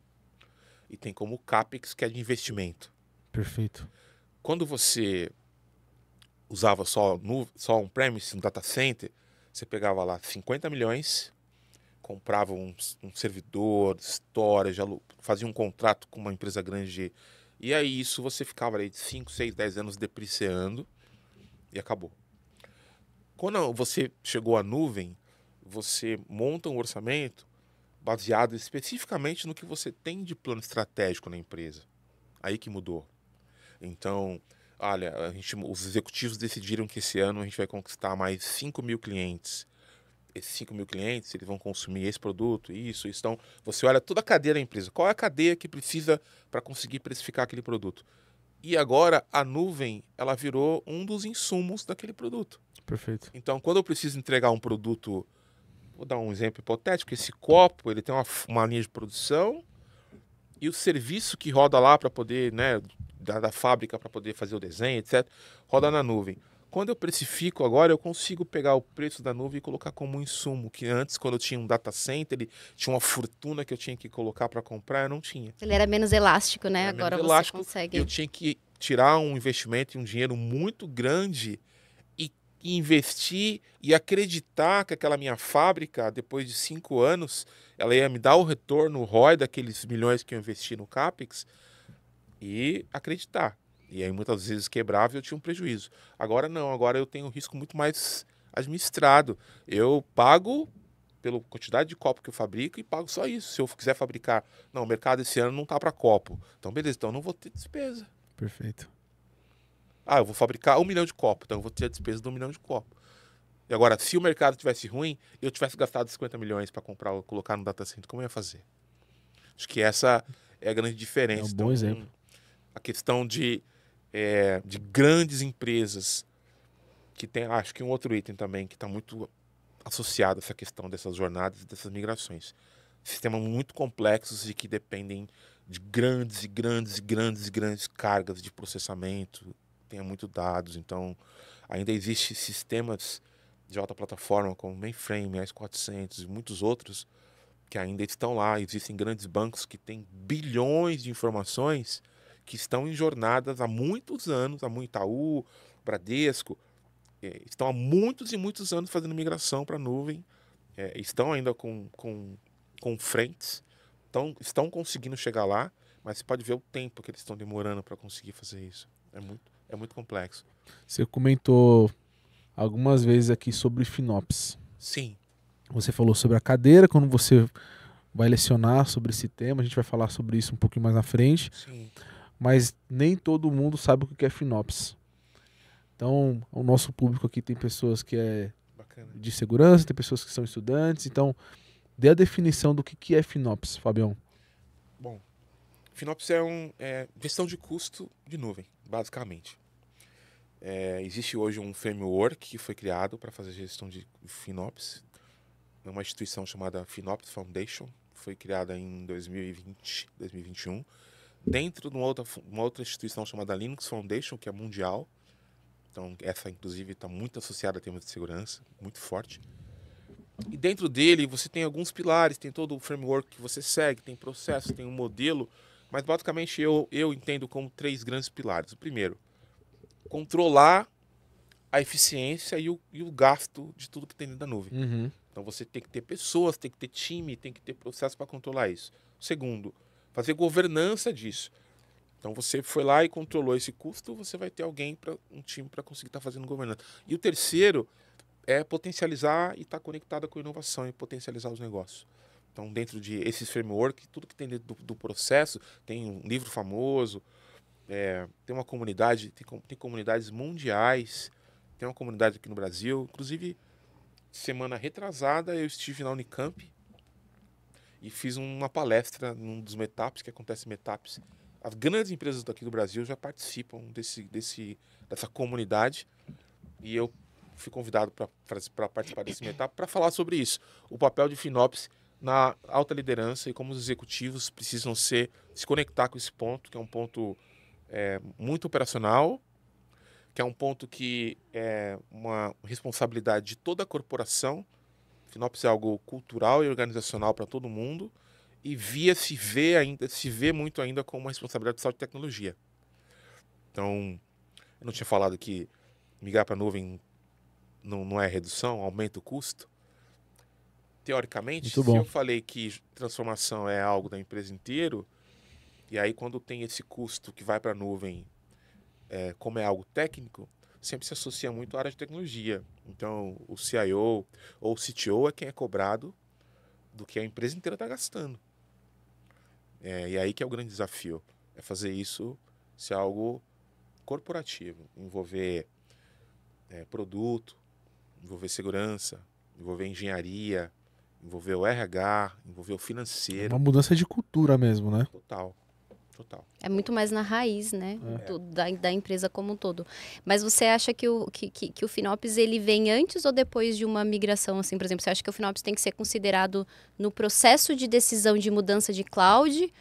Speaker 1: e tem como CAPEX, que é de investimento.
Speaker 2: Perfeito.
Speaker 1: Quando você usava só on-premise, um data center, você pegava lá 50 milhões, comprava um servidor, storage, fazia um contrato com uma empresa grande, e aí isso você ficava ali de 5, 6, 10 anos depreciando e acabou. Quando você chegou à nuvem, você monta um orçamento baseado especificamente no que você tem de plano estratégico na empresa. Aí que mudou. Então, olha, os executivos decidiram que esse ano a gente vai conquistar mais 5 mil clientes. Esses 5 mil clientes, eles vão consumir esse produto, isso. Então, você olha toda a cadeia da empresa. Qual é a cadeia que precisa para conseguir precificar aquele produto? E agora, a nuvem, ela virou um dos insumos daquele produto.
Speaker 2: Perfeito.
Speaker 1: Então, quando eu preciso entregar um produto, vou dar um exemplo hipotético, esse copo, ele tem uma linha de produção e o serviço que roda lá para poder, né, da fábrica para poder fazer o desenho, etc., roda na nuvem. Quando eu precifico agora, eu consigo pegar o preço da nuvem e colocar como um insumo, que antes, quando eu tinha um data center, ele tinha uma fortuna que eu tinha que colocar para comprar, eu não tinha.
Speaker 3: Ele era menos elástico, né?
Speaker 1: Era
Speaker 3: Agora
Speaker 1: menos
Speaker 3: você
Speaker 1: elástico,
Speaker 3: consegue.
Speaker 1: eu tinha que tirar um investimento e um dinheiro muito grande e investir e acreditar que aquela minha fábrica, depois de 5 anos, ela ia me dar o retorno, o ROI daqueles milhões que eu investi no CAPEX e acreditar. E aí muitas vezes quebrava e eu tinha um prejuízo. Agora não, agora eu tenho um risco muito mais administrado. Eu pago pela quantidade de copo que eu fabrico e pago só isso. Se eu quiser fabricar, não, o mercado esse ano não tá para copo. Então beleza, então eu não vou ter despesa.
Speaker 2: Perfeito.
Speaker 1: Ah, eu vou fabricar 1 milhão de copos, então eu vou ter a despesa de 1 milhão de copos. E agora, se o mercado tivesse ruim, eu tivesse gastado 50 milhões para comprar ou colocar no data center, como eu ia fazer? Acho que essa é a grande diferença.
Speaker 2: É um bom exemplo.
Speaker 1: A questão de grandes empresas que tem, acho que um outro item também que está muito associado a essa questão dessas jornadas, dessas migrações. Sistemas muito complexos e que dependem de grandes cargas de processamento, tem muito dados, então ainda existem sistemas de alta plataforma como Mainframe, AS400 e muitos outros que ainda estão lá. Existem grandes bancos que têm bilhões de informações que estão em jornadas há muitos anos, a Itaú, Bradesco, estão há muitos e muitos anos fazendo migração para a nuvem, estão ainda com frentes, estão conseguindo chegar lá, mas você pode ver o tempo que eles estão demorando para conseguir fazer isso. É muito complexo.
Speaker 2: Você comentou algumas vezes aqui sobre FinOps.
Speaker 1: Sim.
Speaker 2: Você falou sobre a cadeira, quando você vai lecionar sobre esse tema, a gente vai falar sobre isso um pouquinho mais na frente.
Speaker 1: Sim.
Speaker 2: Mas nem todo mundo sabe o que é FinOps. Então, o nosso público aqui tem pessoas que é
Speaker 1: Bacana.
Speaker 2: de segurança, tem pessoas que são estudantes. Então, dê a definição do que é FinOps, Fabião.
Speaker 1: Bom, FinOps é gestão de custo de nuvem, basicamente. Existe hoje um framework que foi criado para fazer gestão de FinOps. É uma instituição chamada FinOps Foundation, foi criada em 2021, dentro de uma outra instituição chamada Linux Foundation, que é mundial. Então, essa, inclusive, está muito associada a temas de segurança, muito forte. E dentro dele, você tem alguns pilares, tem todo o framework que você segue, tem processo, tem um modelo, mas, basicamente, eu entendo como 3 grandes pilares. O primeiro, controlar a eficiência e o gasto de tudo que tem dentro da nuvem.
Speaker 2: Uhum.
Speaker 1: Então, você tem que ter pessoas, tem que ter time, tem que ter processo para controlar isso. O segundo, fazer governança disso. Então você foi lá e controlou esse custo, você vai ter um time para conseguir estar fazendo governança. E o terceiro é potencializar e estar conectada com a inovação e potencializar os negócios. Então, dentro de esses frameworks, tudo que tem dentro do processo, tem um livro famoso, tem uma comunidade, tem comunidades mundiais, tem uma comunidade aqui no Brasil. Inclusive, semana retrasada, eu estive na Unicamp e fiz uma palestra num dos meetups, que acontece meetups. As grandes empresas daqui do Brasil já participam dessa comunidade e eu fui convidado para participar desse meetup para falar sobre isso. O papel de FinOps na alta liderança e como os executivos precisam se conectar com esse ponto, que é um ponto muito operacional, que é um ponto que é uma responsabilidade de toda a corporação. FinOps é algo cultural e organizacional para todo mundo e se vê muito ainda como uma responsabilidade de saúde e tecnologia. Então, eu não tinha falado que migrar para a nuvem não é redução, aumenta o custo. Teoricamente, se eu falei que transformação é algo da empresa inteira, e aí quando tem esse custo que vai para a nuvem, como é algo técnico, sempre se associa muito à área de tecnologia. Então, o CIO ou o CTO é quem é cobrado do que a empresa inteira está gastando. E aí que é o grande desafio, é fazer isso ser algo corporativo, envolver produto, envolver segurança, envolver engenharia, envolver o RH, envolver o financeiro.
Speaker 2: Uma mudança de cultura mesmo, né?
Speaker 1: Total.
Speaker 3: É muito mais na raiz, né? Da empresa como um todo. Mas você acha que o FinOps ele vem antes ou depois de uma migração? Assim, por exemplo, você acha que o FinOps tem que ser considerado no processo de decisão de mudança de cloud?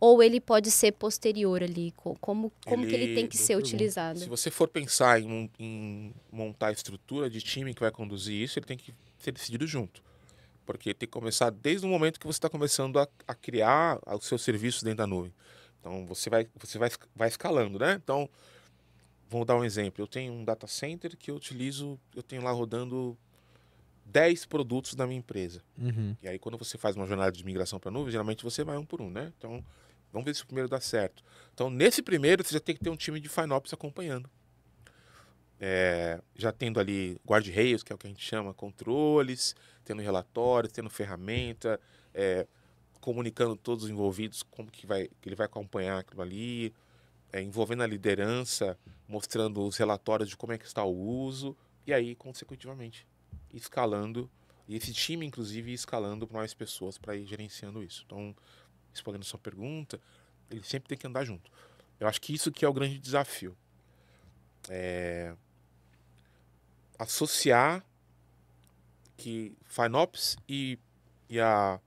Speaker 3: Ou ele pode ser posterior ali? Como que ele tem que ser utilizado?
Speaker 1: Se você for pensar em montar a estrutura de time que vai conduzir isso, ele tem que ser decidido junto. Porque tem que começar desde o momento que você está começando a criar os seus serviços dentro da nuvem. Então, você vai escalando, né? Então, vou dar um exemplo. Eu tenho um data center que eu tenho lá rodando 10 produtos da minha empresa.
Speaker 2: Uhum.
Speaker 1: E aí, quando você faz uma jornada de migração para a nuvem, geralmente você vai um por um, né? Então, vamos ver se o primeiro dá certo. Então, nesse primeiro, você já tem que ter um time de FinOps acompanhando. Já tendo ali guardrails, que é o que a gente chama, controles, tendo relatórios, tendo ferramenta, comunicando todos os envolvidos como que ele vai acompanhar aquilo ali, envolvendo a liderança, mostrando os relatórios de como é que está o uso, e aí, consecutivamente, escalando, e esse time, inclusive, escalando para mais pessoas para ir gerenciando isso. Então, respondendo a sua pergunta, ele sempre tem que andar junto. Eu acho que isso que é o grande desafio. Associar que FinOps e a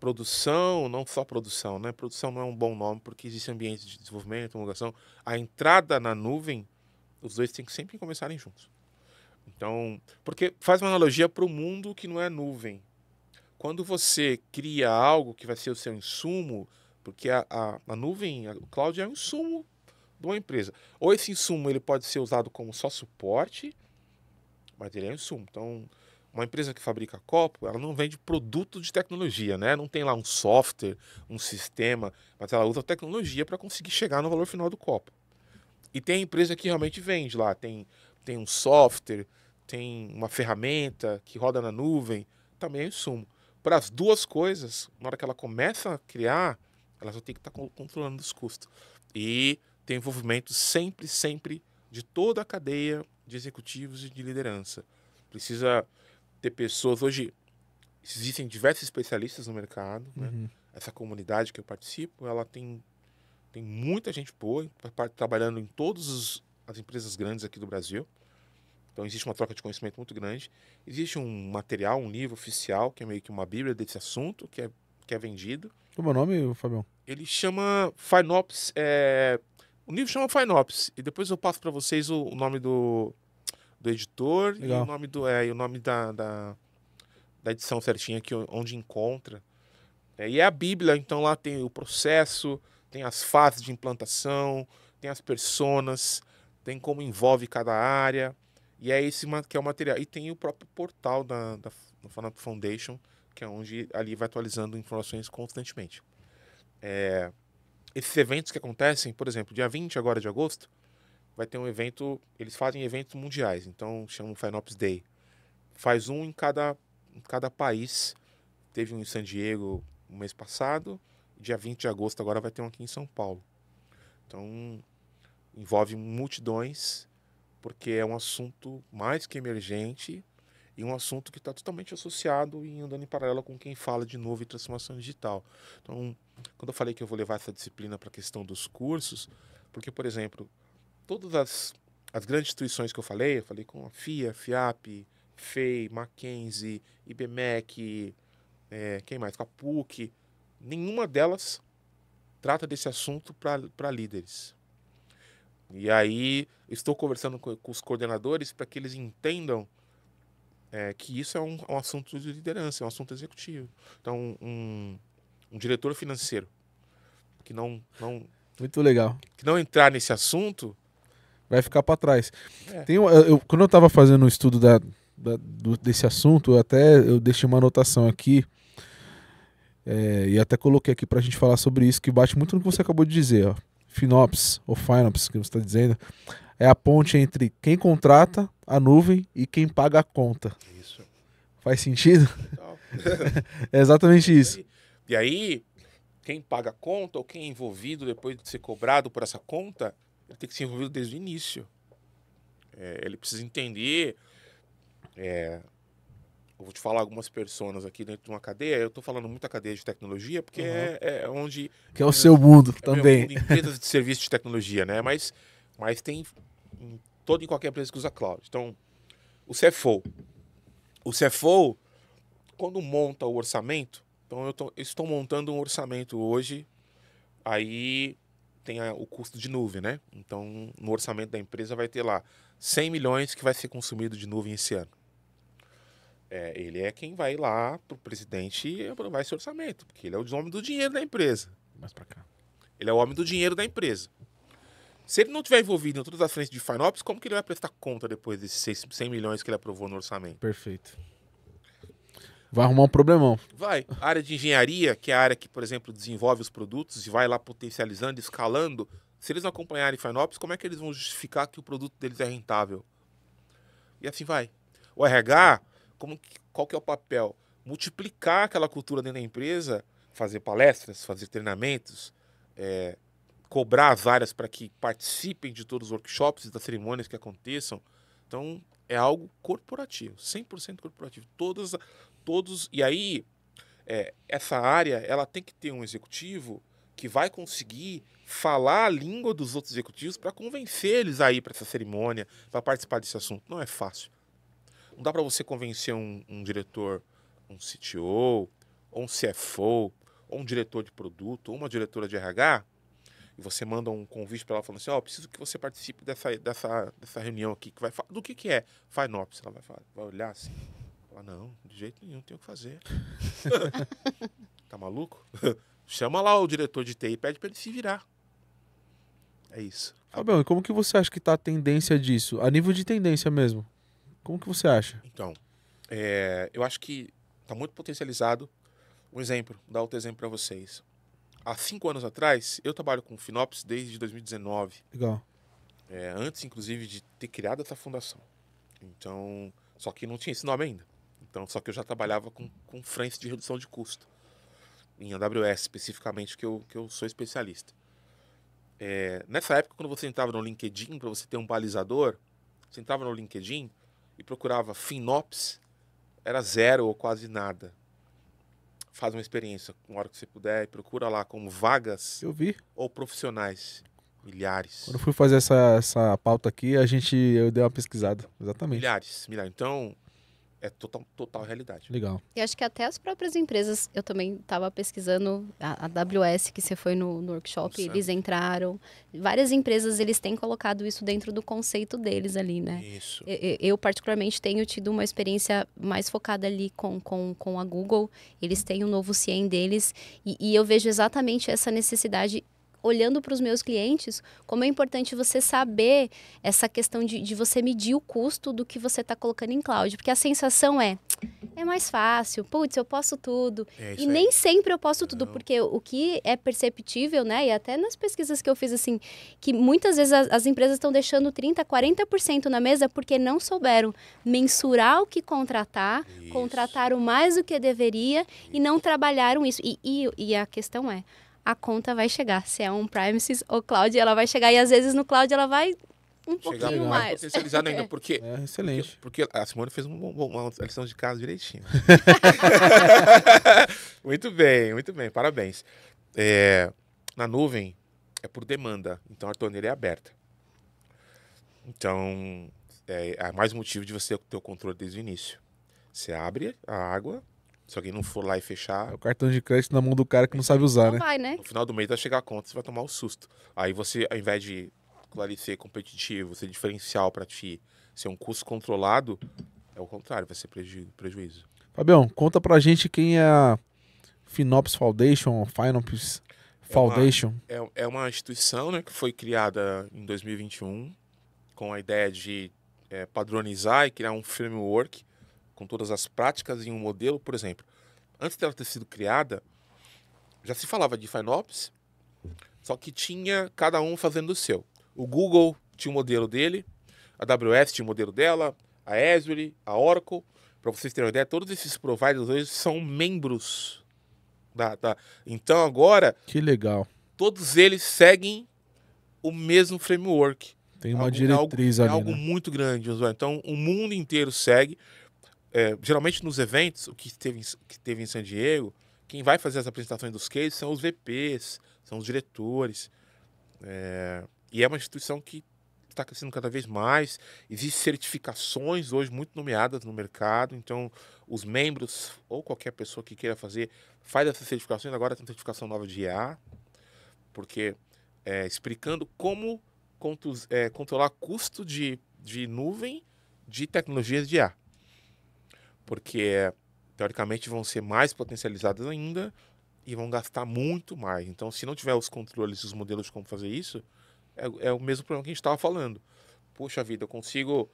Speaker 1: produção, não só produção, né? Produção não é um bom nome porque existe ambiente de desenvolvimento, homologação. A entrada na nuvem, os dois têm que sempre começarem juntos. Então, porque faz uma analogia para o mundo que não é nuvem. Quando você cria algo que vai ser o seu insumo, porque a nuvem, o cloud é um insumo de uma empresa. Ou esse insumo ele pode ser usado como só suporte, mas ele é um insumo. Então, uma empresa que fabrica copo, ela não vende produto de tecnologia, né? Não tem lá um software, um sistema, mas ela usa tecnologia para conseguir chegar no valor final do copo. E tem empresa que realmente vende lá, tem um software, tem uma ferramenta que roda na nuvem, também é insumo. Para as duas coisas, na hora que ela começa a criar, ela só tem que estar controlando os custos. E tem envolvimento sempre de toda a cadeia de executivos e de liderança. Precisa ter pessoas. Hoje existem diversos especialistas no mercado, né? Essa comunidade que eu participo, ela tem muita gente boa trabalhando em todas as empresas grandes aqui do Brasil. Então existe uma troca de conhecimento muito grande. Existe um material, um livro oficial, que é meio que uma bíblia desse assunto, que é vendido.
Speaker 2: Como é o nome, Fabião?
Speaker 1: Ele chama FinOps. O livro chama FinOps. E depois eu passo para vocês o nome do editor. Legal. E o nome da edição certinha aqui, onde encontra. E é a Bíblia, então lá tem o processo, tem as fases de implantação, tem as personas, tem como envolve cada área. E é esse que é o material. E tem o próprio portal da FinOps Foundation, que é onde ali vai atualizando informações constantemente. esses eventos que acontecem, por exemplo, dia 20 agora de agosto, vai ter um evento, eles fazem eventos mundiais, então chamam FinOps Day. Faz um em cada país. Teve um em San Diego no mês passado, dia 20 de agosto agora vai ter um aqui em São Paulo. Então, envolve multidões, porque é um assunto mais que emergente e um assunto que está totalmente associado e andando em paralelo com quem fala de novo em transformação digital. Então, quando eu falei que eu vou levar essa disciplina para a questão dos cursos, porque, por exemplo, todas as grandes instituições que eu falei com a FIA, FIAP, FEI, Mackenzie, IBMEC, quem mais? Com a PUC, nenhuma delas trata desse assunto para líderes. E aí, estou conversando com os coordenadores para que eles entendam que isso é um assunto de liderança, é um assunto executivo. Então, um diretor financeiro que não
Speaker 2: Muito legal.
Speaker 1: que não entrar nesse assunto
Speaker 2: vai ficar para trás.
Speaker 1: É.
Speaker 2: Quando eu estava fazendo o estudo desse assunto, eu deixei uma anotação aqui e até coloquei aqui para a gente falar sobre isso, que bate muito no que você acabou de dizer. Ó. FinOps, ou FinOps, que você está dizendo, é a ponte entre quem contrata a nuvem e quem paga a conta.
Speaker 1: Isso.
Speaker 2: Faz sentido?
Speaker 1: Não.
Speaker 2: É exatamente isso.
Speaker 1: E aí, quem paga a conta ou quem é envolvido depois de ser cobrado por essa conta, ele tem que ser envolvido desde o início. Ele precisa entender. Eu vou te falar algumas personas aqui dentro de uma cadeia. Eu estou falando muita cadeia de tecnologia, porque é onde...
Speaker 2: Que é o seu mundo também.
Speaker 1: Meu mundo, empresas de serviço de tecnologia, né? Mas tem em qualquer empresa que usa cloud. Então, o CFO. O CFO, quando monta o orçamento, então eu estou montando um orçamento hoje, aí tem o custo de nuvem, né? Então, no orçamento da empresa vai ter lá 100 milhões que vai ser consumido de nuvem esse ano. Ele é quem vai lá para o presidente e aprovar esse orçamento, porque ele é o homem do dinheiro da empresa.
Speaker 2: Mais para cá.
Speaker 1: Ele é o homem do dinheiro da empresa. Se ele não estiver envolvido em todas as frentes de FinOps, como que ele vai prestar conta depois desses 100 milhões que ele aprovou no orçamento?
Speaker 2: Perfeito. Vai arrumar um problemão.
Speaker 1: Vai. A área de engenharia, que é a área que, por exemplo, desenvolve os produtos e vai lá potencializando, escalando, se eles não acompanharem FinOps, como é que eles vão justificar que o produto deles é rentável? E assim vai. O RH, qual que é o papel? Multiplicar aquela cultura dentro da empresa, fazer palestras, fazer treinamentos, cobrar as áreas para que participem de todos os workshops e das cerimônias que aconteçam. Então, é algo corporativo, 100% corporativo. E aí, essa área, ela tem que ter um executivo que vai conseguir falar a língua dos outros executivos para convencer eles a ir para essa cerimônia, para participar desse assunto. Não é fácil. Não dá para você convencer um diretor, um CTO, ou um CFO, ou um diretor de produto, ou uma diretora de RH, e você manda um convite para ela falando assim, preciso que você participe dessa reunião aqui, que vai falar do que é FinOps. Ela vai olhar assim, falar, não, de jeito nenhum, tenho o que fazer. Tá maluco? Chama lá o diretor de TI e pede para ele se virar. É isso.
Speaker 2: Fabião, e como que você acha que tá a tendência disso? A nível de tendência mesmo. Como que você acha?
Speaker 1: Então, eu acho que está muito potencializado. Vou dar outro exemplo para vocês. Há 5 anos atrás, eu trabalho com FinOps desde 2019.
Speaker 2: Legal.
Speaker 1: Antes, inclusive, de ter criado essa fundação. Então, só que não tinha esse nome ainda. Então, só que eu já trabalhava com frentes de redução de custo. Em AWS, especificamente, que eu sou especialista. Nessa época, quando você entrava no LinkedIn, para você ter um balizador, você entrava no LinkedIn e procurava FinOps, era 0 ou quase nada. Faz uma experiência, uma hora que você puder, e procura lá como vagas
Speaker 2: Eu vi.
Speaker 1: ou profissionais. Milhares.
Speaker 2: Quando eu fui fazer essa pauta aqui, eu dei uma pesquisada. Exatamente.
Speaker 1: Milhares. Então, é total realidade.
Speaker 2: Legal.
Speaker 3: E acho que até as próprias empresas, eu também estava pesquisando, a AWS, que você foi no workshop,
Speaker 1: Nossa.
Speaker 3: eles entraram. Várias empresas, eles têm colocado isso dentro do conceito deles ali, né?
Speaker 1: Isso.
Speaker 3: Eu, particularmente, tenho tido uma experiência mais focada ali com a Google. Eles têm um novo CIEM deles. E eu vejo exatamente essa necessidade, olhando para os meus clientes, como é importante você saber essa questão de você medir o custo do que você está colocando em cloud. Porque a sensação é mais fácil, putz, eu posso tudo.
Speaker 1: É isso
Speaker 3: E
Speaker 1: aí.
Speaker 3: nem sempre eu posso tudo,
Speaker 1: Não.
Speaker 3: porque o que é perceptível, né, e até nas pesquisas que eu fiz, assim, que muitas vezes as empresas estão deixando 30%, 40% na mesa porque não souberam mensurar o que contratar,
Speaker 1: Isso.
Speaker 3: contrataram mais do que deveria e não trabalharam isso. E a questão é, a conta vai chegar, se é on-premises ou cloud, ela vai chegar, e às vezes no cloud ela vai um
Speaker 1: Chegar
Speaker 3: pouquinho
Speaker 1: mais
Speaker 3: mais.
Speaker 1: potencializado ainda, porque
Speaker 2: É excelente.
Speaker 1: Porque a Simone fez uma lição de casa direitinho. Muito bem, parabéns. Na nuvem é por demanda, então a torneira é aberta. Então, é mais motivo de você ter o controle desde o início. Você abre a água, se alguém não for lá e
Speaker 2: É
Speaker 1: fechar,
Speaker 2: o cartão de crédito na mão do cara que não sabe usar,
Speaker 3: Não
Speaker 2: né?
Speaker 3: vai, né?
Speaker 1: no final do mês vai chegar a conta, você vai tomar um susto. Aí você, ao invés de ser competitivo, ser diferencial para ti, ser um custo controlado, é o contrário, vai ser prejuízo.
Speaker 2: Fabião, conta pra gente quem é a Finops Foundation, Finops Foundation.
Speaker 1: É uma instituição, né, que foi criada em 2021 com a ideia de padronizar e criar um framework com todas as práticas em um modelo. Por exemplo, antes dela ter sido criada, já se falava de FinOps, só que tinha cada um fazendo o seu. O Google tinha o modelo dele, a AWS tinha o modelo dela, a Azure, a Oracle. Para vocês terem uma ideia, todos esses providers hoje são membros da. Então agora,
Speaker 2: Que legal.
Speaker 1: todos eles seguem o mesmo framework.
Speaker 2: Tem uma diretriz
Speaker 1: é
Speaker 2: ali,
Speaker 1: algo
Speaker 2: né?
Speaker 1: muito grande, Josué. Então o mundo inteiro segue. Geralmente nos eventos, o que teve em San Diego, quem vai fazer as apresentações dos cases são os VPs, são os diretores. E é uma instituição que está crescendo cada vez mais. Existem certificações hoje muito nomeadas no mercado. Então, os membros ou qualquer pessoa que queira fazer, faz essas certificações. Agora tem certificação nova de IA, porque explicando como controlar custo de nuvem de tecnologias de IA. Porque, teoricamente, vão ser mais potencializadas ainda e vão gastar muito mais. Então, se não tiver os controles e os modelos de como fazer isso, é o mesmo problema que a gente estava falando. Poxa vida, eu consigo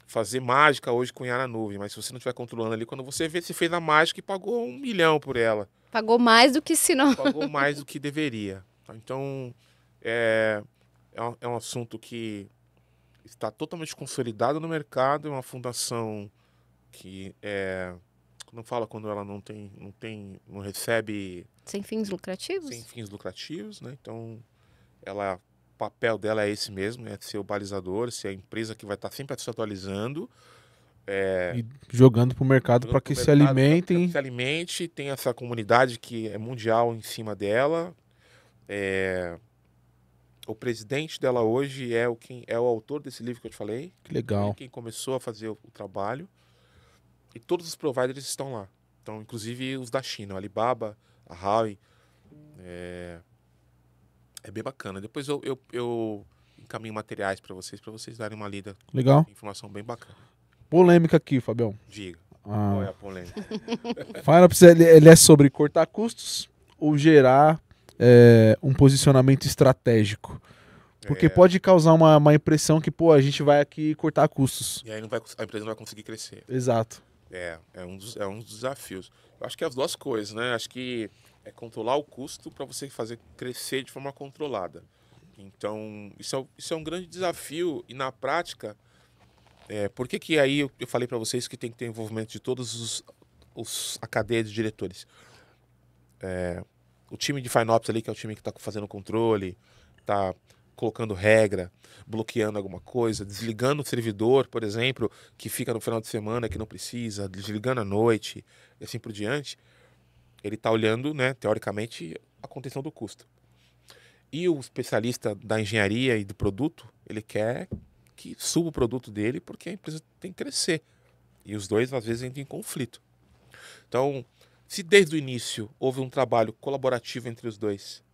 Speaker 1: fazer mágica hoje com IA na nuvem, mas se você não estiver controlando ali, quando você vê, você fez a mágica e pagou 1 milhão por ela.
Speaker 3: Pagou mais do que se não.
Speaker 1: Pagou mais do que deveria. Então, é um assunto que está totalmente consolidado no mercado, é uma fundação que não fala quando ela não recebe
Speaker 3: Sem fins lucrativos?
Speaker 1: sem fins lucrativos, né? Então, o papel dela é esse mesmo, é ser o balizador, ser a empresa que vai estar sempre se atualizando,
Speaker 2: E jogando pro mercado para que se alimentem.
Speaker 1: pra que se alimente, tem essa comunidade que é mundial em cima dela. O presidente dela hoje é o autor desse livro que eu te falei.
Speaker 2: Que legal.
Speaker 1: Ele quem começou a fazer o trabalho. E todos os providers estão lá. Então, inclusive os da China, a Alibaba, a Huawei. É bem bacana. Depois eu encaminho materiais para vocês darem uma lida.
Speaker 2: Legal.
Speaker 1: Informação bem bacana.
Speaker 2: Polêmica aqui, Fabião.
Speaker 1: Diga. Qual é
Speaker 2: A
Speaker 1: a polêmica?
Speaker 2: Finops, ele é sobre cortar custos ou gerar um posicionamento estratégico? Porque pode causar uma impressão que, pô, a gente vai aqui cortar custos.
Speaker 1: E aí a empresa não vai conseguir crescer.
Speaker 2: Exato.
Speaker 1: É um dos desafios. Eu acho que é as duas coisas, né? Acho que é controlar o custo para você fazer crescer de forma controlada. Então, isso é um grande desafio. E na prática, por que aí eu falei para vocês que tem que ter envolvimento de todos a cadeia de diretores? O time de FinOps ali, que é o time que está fazendo o controle, está colocando regra, bloqueando alguma coisa, desligando o servidor, por exemplo, que fica no final de semana que não precisa, desligando à noite e assim por diante, ele está olhando, né, teoricamente, a contenção do custo. E o especialista da engenharia e do produto, ele quer que suba o produto dele porque a empresa tem que crescer. E os dois, às vezes, entram em conflito. Então, se desde o início houve um trabalho colaborativo entre os dois,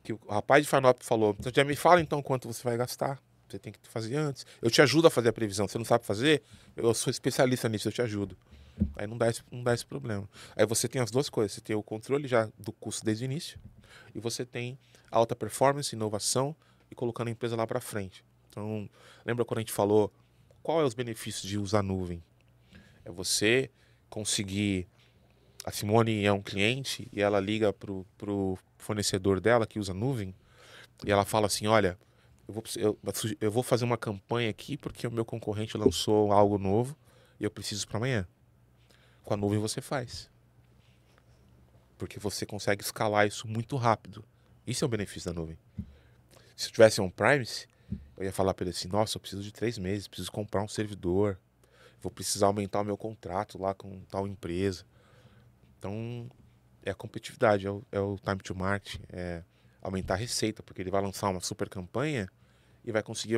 Speaker 1: que o rapaz de FinOps falou, então já me fala então quanto você vai gastar, você tem que fazer antes. Eu te ajudo a fazer a previsão, você não sabe fazer? Eu sou especialista nisso, eu te ajudo. Aí não dá esse problema. Aí você tem as duas coisas, você tem o controle já do custo desde o início e você tem alta performance, inovação e colocando a empresa lá para frente. Então, lembra quando a gente falou qual é os benefícios de usar nuvem? É você conseguir... A Simone é um cliente e ela liga pro fornecedor dela que usa nuvem e ela fala assim, olha, eu vou fazer uma campanha aqui porque o meu concorrente lançou algo novo e eu preciso para amanhã. Com a nuvem você faz. Porque você consegue escalar isso muito rápido. Isso é o benefício da nuvem. Se eu tivesse on-premise, eu ia falar para ele assim, nossa, eu preciso de 3 meses, preciso comprar um servidor, vou precisar aumentar o meu contrato lá com tal empresa. Então, é a competitividade, é o time to market, é aumentar a receita, porque ele vai lançar uma super campanha e vai conseguir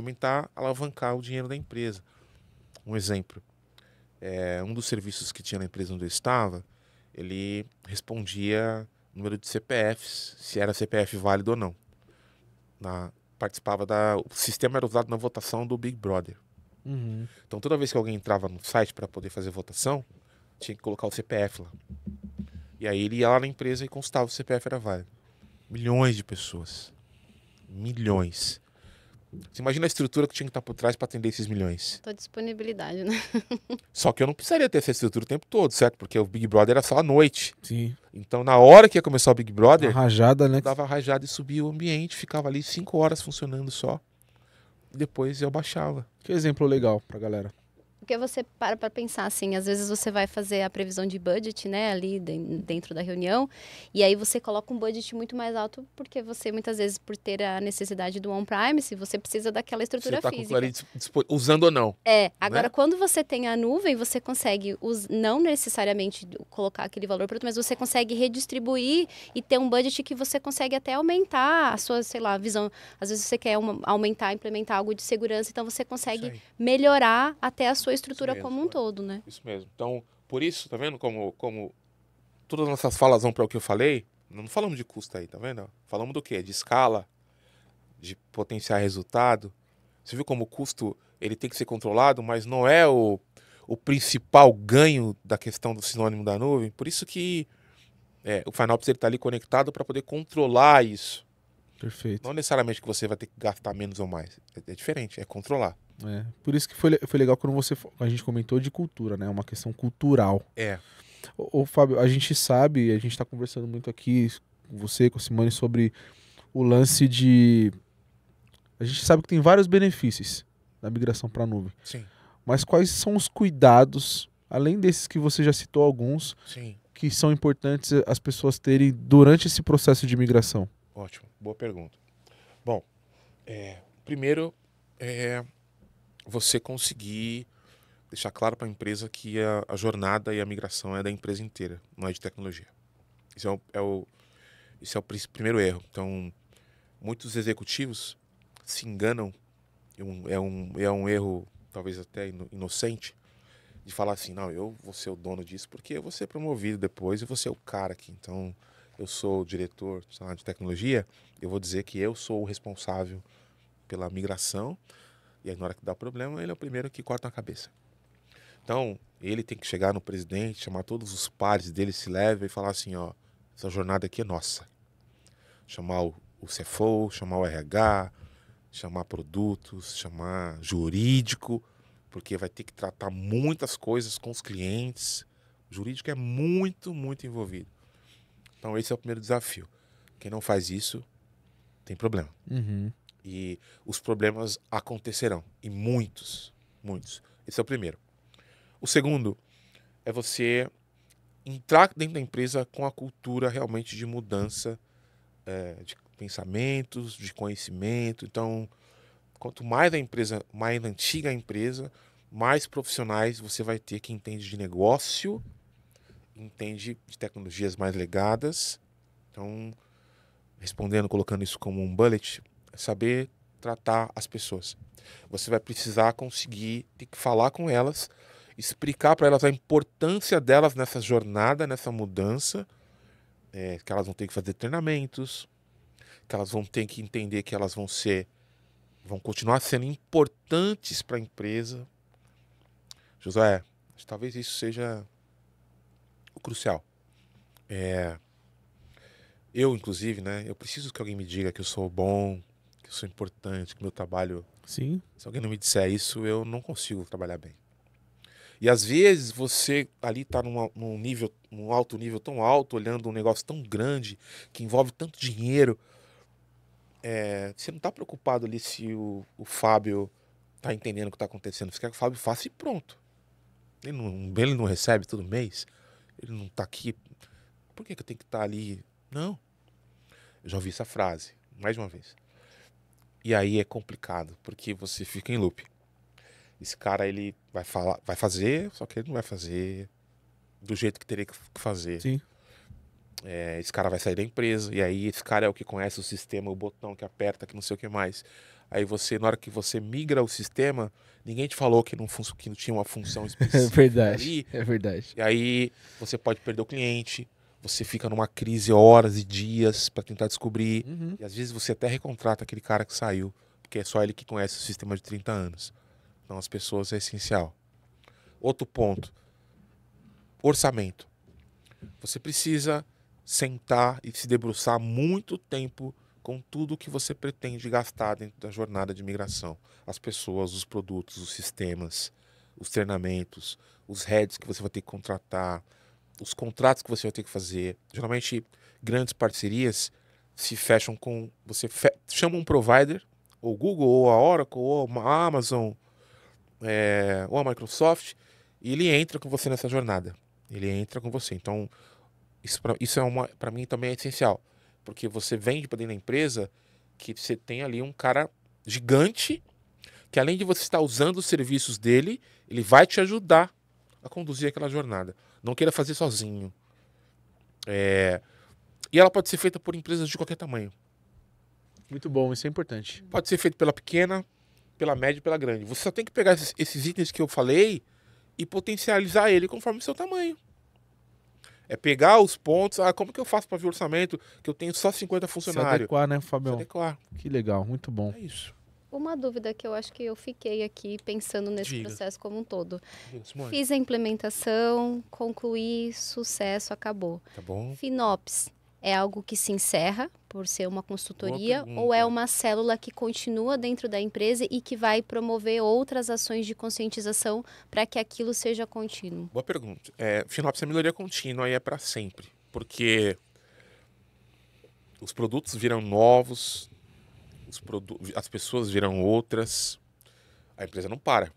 Speaker 1: alavancar o dinheiro da empresa. Um exemplo, um dos serviços que tinha na empresa onde eu estava, ele respondia número de CPFs, se era CPF válido ou não. O sistema era usado na votação do Big Brother.
Speaker 2: Uhum.
Speaker 1: Então, toda vez que alguém entrava no site para poder fazer votação, tinha que colocar o CPF lá. E aí ele ia lá na empresa e constava se o CPF era válido. Milhões de pessoas. Milhões. Você imagina a estrutura que tinha que estar por trás para atender esses milhões.
Speaker 3: Tua disponibilidade, né?
Speaker 1: Só que eu não precisaria ter essa estrutura o tempo todo, certo? Porque o Big Brother era só à noite.
Speaker 2: Sim.
Speaker 1: Então, na hora que ia começar o Big Brother,
Speaker 2: Uma rajada, né?
Speaker 1: dava a rajada e subia o ambiente, ficava ali 5 horas funcionando só. E depois eu baixava.
Speaker 2: Que exemplo legal pra galera.
Speaker 3: Porque você para pensar assim, às vezes você vai fazer a previsão de budget, né, ali dentro da reunião, e aí você coloca um budget muito mais alto, porque você, muitas vezes, por ter a necessidade do on-premise, você precisa daquela estrutura
Speaker 1: Você tá
Speaker 3: física.
Speaker 1: com ele usando ou não.
Speaker 3: Agora,
Speaker 1: né?
Speaker 3: quando você tem a nuvem, você consegue, não necessariamente colocar aquele valor pronto, mas você consegue redistribuir e ter um budget que você consegue até aumentar a sua, sei lá, visão. Às vezes você quer aumentar, implementar algo de segurança, então você consegue melhorar até a sua estrutura
Speaker 1: mesmo,
Speaker 3: como um todo, né?
Speaker 1: Isso mesmo. Então, por isso, tá vendo como todas as nossas falas vão para o que eu falei? Não falamos de custo aí, tá vendo? Falamos do quê? De escala, de potenciar resultado. Você viu como o custo ele tem que ser controlado, mas não é o principal ganho da questão do sinônimo da nuvem. Por isso que o FinOps está ali conectado para poder controlar isso.
Speaker 2: Perfeito.
Speaker 1: Não necessariamente que você vai ter que gastar menos ou mais. É diferente, é controlar.
Speaker 2: Por isso que foi legal quando a gente comentou de cultura, né? Uma questão cultural. Ô, Fábio, a gente sabe, a gente está conversando muito aqui com você, com a Simone, sobre o lance de... A gente sabe que tem vários benefícios da migração para a nuvem.
Speaker 1: Sim.
Speaker 2: Mas quais são os cuidados, além desses que você já citou alguns,
Speaker 1: Sim.
Speaker 2: que são importantes as pessoas terem durante esse processo de migração?
Speaker 1: Ótimo, boa pergunta. Bom, primeiro você conseguir deixar claro para a empresa que a jornada e a migração é da empresa inteira, não é de tecnologia. Isso é o primeiro erro. Então, muitos executivos se enganam, é um erro talvez até inocente, de falar assim, não, eu vou ser o dono disso porque eu vou ser promovido depois e vou ser o cara aqui. Então, eu sou o diretor, sei lá, de tecnologia, eu vou dizer que eu sou o responsável pela migração, e aí na hora que dá problema, ele é o primeiro que corta a cabeça. Então, ele tem que chegar no presidente, chamar todos os pares dele, se leva e falar assim, ó, essa jornada aqui é nossa. Chamar o CFO, chamar o RH, chamar produtos, chamar jurídico, porque vai ter que tratar muitas coisas com os clientes. O jurídico é muito, muito envolvido. Então, esse é o primeiro desafio. Quem não faz isso, tem problema.
Speaker 2: Uhum.
Speaker 1: E os problemas acontecerão. E muitos, muitos. Esse é o primeiro. O segundo é você entrar dentro da empresa com a cultura realmente de mudança de pensamentos, de conhecimento. Então, quanto mais a empresa, mais antiga a empresa, mais profissionais você vai ter que entende de negócio, entende de tecnologias mais legadas. Então, respondendo, colocando isso como um bullet, é saber tratar as pessoas. Você vai precisar conseguir ter que falar com elas, explicar para elas a importância delas nessa jornada, nessa mudança, que elas vão ter que fazer treinamentos, que elas vão ter que entender que elas vão continuar sendo importantes para a empresa. Josué, talvez isso seja o crucial. Eu, inclusive, né, eu preciso que alguém me diga que eu sou bom, que eu sou importante, que meu trabalho...
Speaker 2: Sim.
Speaker 1: Se alguém não me disser isso, eu não consigo trabalhar bem. E às vezes você ali tá num alto nível tão alto, olhando um negócio tão grande, que envolve tanto dinheiro. Você não tá preocupado ali se o Fábio tá entendendo o que tá acontecendo. Você quer que o Fábio faça e pronto. Ele não recebe todo mês. Ele não tá aqui. Por que eu tenho que estar ali? Não. Eu já ouvi essa frase, mais uma vez. E aí é complicado, porque você fica em loop. Esse cara, ele vai fazer, só que ele não vai fazer do jeito que teria que fazer.
Speaker 2: Sim.
Speaker 1: Esse cara vai sair da empresa, e aí esse cara é o que conhece o sistema, o botão que aperta, que não sei o que mais. Aí você, na hora que você migra o sistema, ninguém te falou que não tinha uma função específica
Speaker 2: É verdade.
Speaker 1: ali.
Speaker 2: É verdade.
Speaker 1: E aí você pode perder o cliente, você fica numa crise horas e dias para tentar descobrir.
Speaker 2: Uhum.
Speaker 1: E às vezes você até recontrata aquele cara que saiu, porque é só ele que conhece o sistema de 30 anos. Então as pessoas é essencial. Outro ponto, orçamento. Você precisa sentar e se debruçar muito tempo com tudo que você pretende gastar dentro da jornada de migração. As pessoas, os produtos, os sistemas, os treinamentos, os heads que você vai ter que contratar, os contratos que você vai ter que fazer. Geralmente, grandes parcerias se fecham com... Você chama um provider, ou Google, ou a Oracle, ou a Amazon, ou a Microsoft, e ele entra com você nessa jornada. Ele entra com você. Então, isso para mim também é essencial. Porque você vende para dentro da empresa que você tem ali um cara gigante que, além de você estar usando os serviços dele, ele vai te ajudar a conduzir aquela jornada. Não queira fazer sozinho. E ela pode ser feita por empresas de qualquer tamanho.
Speaker 2: Muito bom, isso é importante.
Speaker 1: Pode ser feito pela pequena, pela média e pela grande. Você só tem que pegar esses itens que eu falei e potencializar ele conforme o seu tamanho. É pegar os pontos. Como que eu faço para ver o orçamento que eu tenho só 50
Speaker 2: Se
Speaker 1: funcionários?
Speaker 2: adequar, né,
Speaker 1: Se
Speaker 2: Fabião?
Speaker 1: adequar.
Speaker 2: Que legal, muito bom.
Speaker 1: É isso.
Speaker 3: Uma dúvida que eu acho que eu fiquei aqui pensando nesse
Speaker 1: Diga.
Speaker 3: processo como um todo.
Speaker 1: Simone.
Speaker 3: Fiz a implementação, concluí, sucesso, acabou.
Speaker 1: Tá bom?
Speaker 3: FinOps é algo que se encerra por ser uma consultoria
Speaker 1: Boa pergunta.
Speaker 3: ou é uma célula que continua dentro da empresa e que vai promover outras ações de conscientização para que aquilo seja contínuo?
Speaker 1: Boa pergunta. FinOps é melhoria contínua e é para sempre. Porque os produtos viram novos, as pessoas viram outras, a empresa não para.